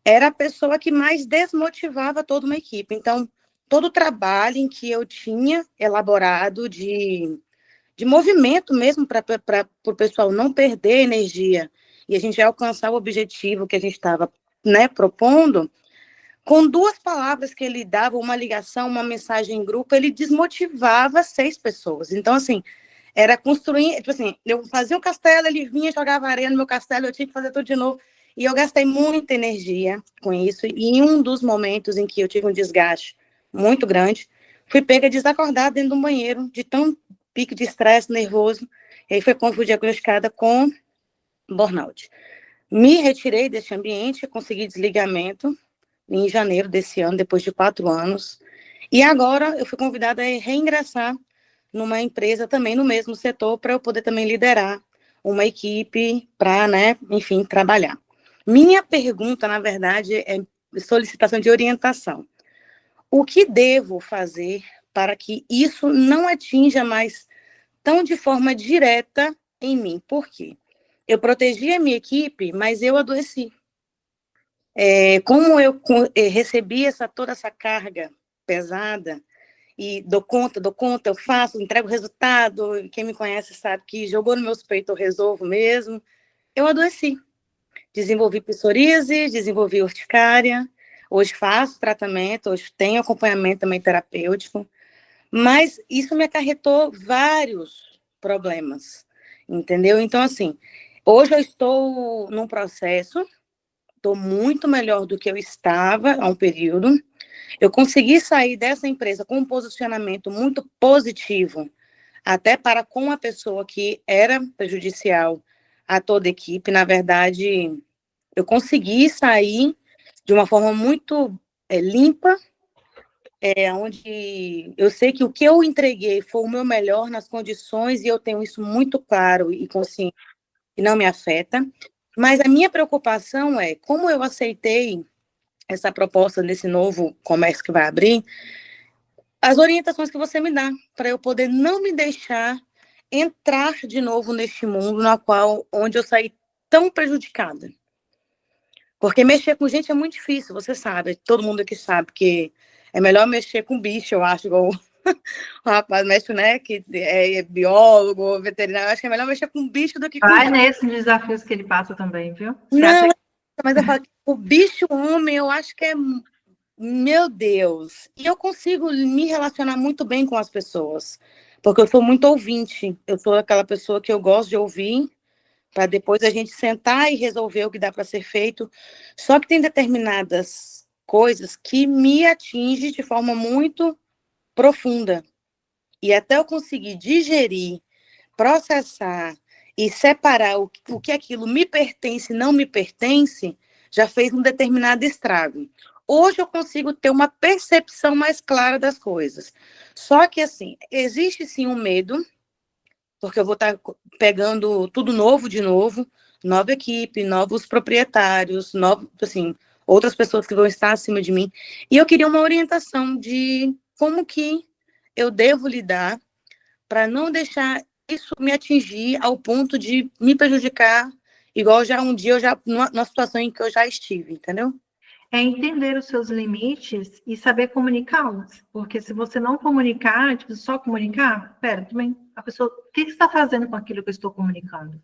era a pessoa que mais desmotivava toda uma equipe. Então, todo o trabalho em que eu tinha elaborado de movimento mesmo para o pessoal não perder energia e a gente vai alcançar o objetivo que a gente estava, né, propondo, com 2 palavras que ele dava, uma ligação, uma mensagem em grupo, ele desmotivava 6 pessoas. Então, assim, era construir, tipo assim, eu fazia um castelo, ele vinha, jogava areia no meu castelo, eu tinha que fazer tudo de novo. E eu gastei muita energia com isso. E em um dos momentos em que eu tive um desgaste muito grande, fui pega desacordada dentro de um banheiro, de tão pico de estresse, nervoso. E aí foi quando fui diagnosticada com burnout. Me retirei desse ambiente, consegui desligamento em janeiro desse ano, depois de 4 anos. E agora eu fui convidada a reingressar numa empresa também no mesmo setor, para eu poder também liderar uma equipe para, né, enfim, trabalhar. Minha pergunta, na verdade, é solicitação de orientação. O que devo fazer para que isso não atinja mais tão de forma direta em mim? Por quê? Eu protegi a minha equipe, mas eu adoeci. Como eu recebi toda essa carga pesada, e dou conta, eu faço, entrego o resultado, quem me conhece sabe que jogou no meus peitos, eu resolvo mesmo. Eu adoeci. Desenvolvi psoríase, desenvolvi urticária, hoje faço tratamento, hoje tenho acompanhamento também terapêutico, mas isso me acarretou vários problemas, entendeu? Então, assim, hoje eu estou num processo, estou muito melhor do que eu estava há um período. Eu consegui sair dessa empresa com um posicionamento muito positivo, até para com a pessoa que era prejudicial a toda a equipe. Na verdade, eu consegui sair de uma forma muito limpa, onde eu sei que o que eu entreguei foi o meu melhor nas condições, e eu tenho isso muito claro e consciente, e não me afeta. Mas a minha preocupação é como eu aceitei essa proposta desse novo comércio que vai abrir, as orientações que você me dá, para eu poder não me deixar entrar de novo neste mundo onde eu saí tão prejudicada. Porque mexer com gente é muito difícil, você sabe, todo mundo aqui sabe que é melhor mexer com bicho, eu acho, igual o rapaz mexe, né, que é biólogo, veterinário, eu acho que é melhor mexer com bicho do que com Vai gente. nesses desafios que ele passa também, viu? Você Não, acha que... mas eu falo que o bicho homem, eu acho que é, meu Deus, e eu consigo me relacionar muito bem com as pessoas, porque eu sou muito ouvinte, eu sou aquela pessoa que eu gosto de ouvir, para depois a gente sentar e resolver o que dá para ser feito. Só que tem determinadas coisas que me atingem de forma muito profunda. E até eu conseguir digerir, processar e separar o que aquilo me pertence e não me pertence, já fez um determinado estrago. Hoje eu consigo ter uma percepção mais clara das coisas. Só que, assim, existe sim um medo, porque eu vou estar pegando tudo novo de novo, nova equipe, novos proprietários, assim, outras pessoas que vão estar acima de mim. E eu queria uma orientação de como que eu devo lidar para não deixar isso me atingir ao ponto de me prejudicar, igual já um dia, numa situação em que eu já estive, entendeu? É entender os seus limites e saber comunicá-los. Porque se você não comunicar, tipo, só comunicar, pera, também, a pessoa, o que você está fazendo com aquilo que eu estou comunicando?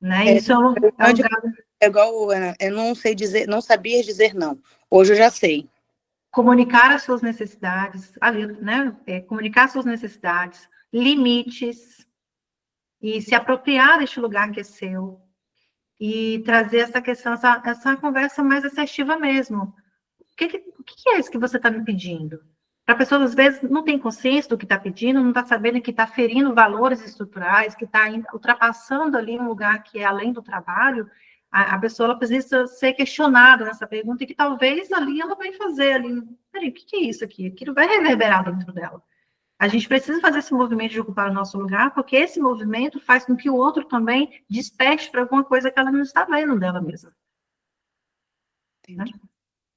Né? Isso é um grado. É igual, Ana, eu não sei dizer, não sabia dizer não. Hoje eu já sei. Comunicar as suas necessidades, né? Comunicar as suas necessidades, limites, e se apropriar deste lugar que é seu, e trazer essa questão, essa conversa mais assertiva mesmo. O que é isso que você está me pedindo? Para a pessoa, às vezes, não tem consciência do que está pedindo, não está sabendo que está ferindo valores estruturais, que está ultrapassando ali um lugar que é além do trabalho, a pessoa ela precisa ser questionada nessa pergunta, e que talvez ali ela vai fazer ali, peraí, o que é isso aqui? Aquilo vai reverberar dentro dela. A gente precisa fazer esse movimento de ocupar o nosso lugar, porque esse movimento faz com que o outro também desperte para alguma coisa que ela não está vendo dela mesma. Né?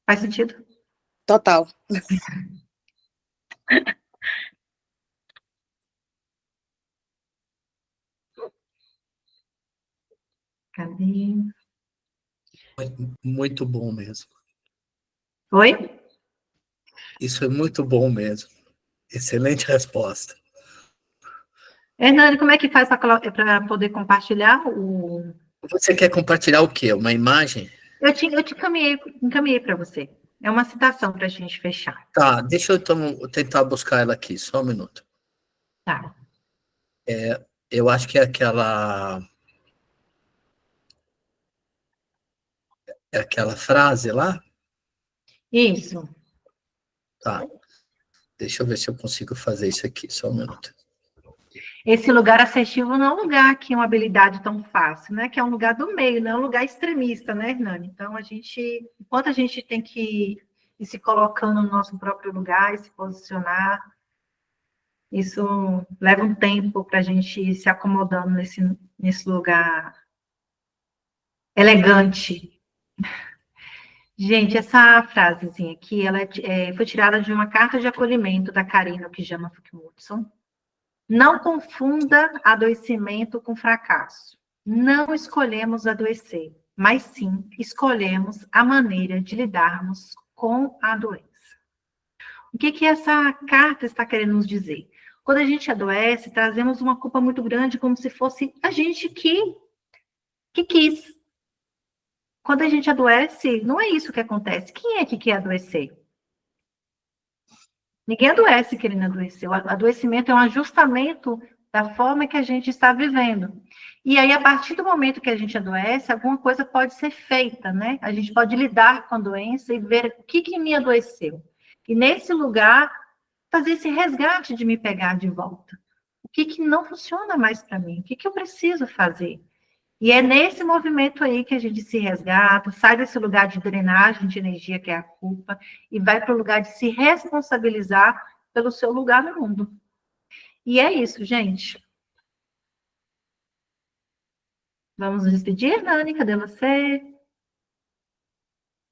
Faz sentido? Total. Cadê? Muito bom mesmo. Oi? Isso é muito bom mesmo. Excelente resposta. Hernani, como é que faz para poder compartilhar o... Você quer compartilhar o quê? Uma imagem? Eu te encaminhei para você. É uma citação para a gente fechar. Tá, deixa eu então tentar buscar ela aqui, só um minuto. Tá. Eu acho que é aquela frase lá. Isso. Tá, deixa eu ver se eu consigo fazer isso aqui, só um minuto. Esse lugar assertivo não é um lugar que é uma habilidade tão fácil, né? Que é um lugar do meio, não é um lugar extremista, né, Hernani? Então, enquanto a gente tem que ir se colocando no nosso próprio lugar e se posicionar, isso leva um tempo para a gente ir se acomodando nesse lugar elegante. Gente, essa frasezinha aqui, ela foi tirada de uma carta de acolhimento da Karina Okijama Fukimutsu. Não confunda adoecimento com fracasso. Não escolhemos adoecer, mas sim escolhemos a maneira de lidarmos com a doença. O que essa carta está querendo nos dizer? Quando a gente adoece, trazemos uma culpa muito grande, como se fosse a gente que quis. Quando a gente adoece, não é isso que acontece. Quem é que quer adoecer? Ninguém adoece querendo adoecer. O adoecimento é um ajustamento da forma que a gente está vivendo. E aí, a partir do momento que a gente adoece, alguma coisa pode ser feita, né? A gente pode lidar com a doença e ver o que me adoeceu. E nesse lugar, fazer esse resgate de me pegar de volta. O que não funciona mais para mim? O que eu preciso fazer? E é nesse movimento aí que a gente se resgata, sai desse lugar de drenagem de energia, que é a culpa, e vai para o lugar de se responsabilizar pelo seu lugar no mundo. E é isso, gente. Vamos nos despedir, Nani? Cadê você?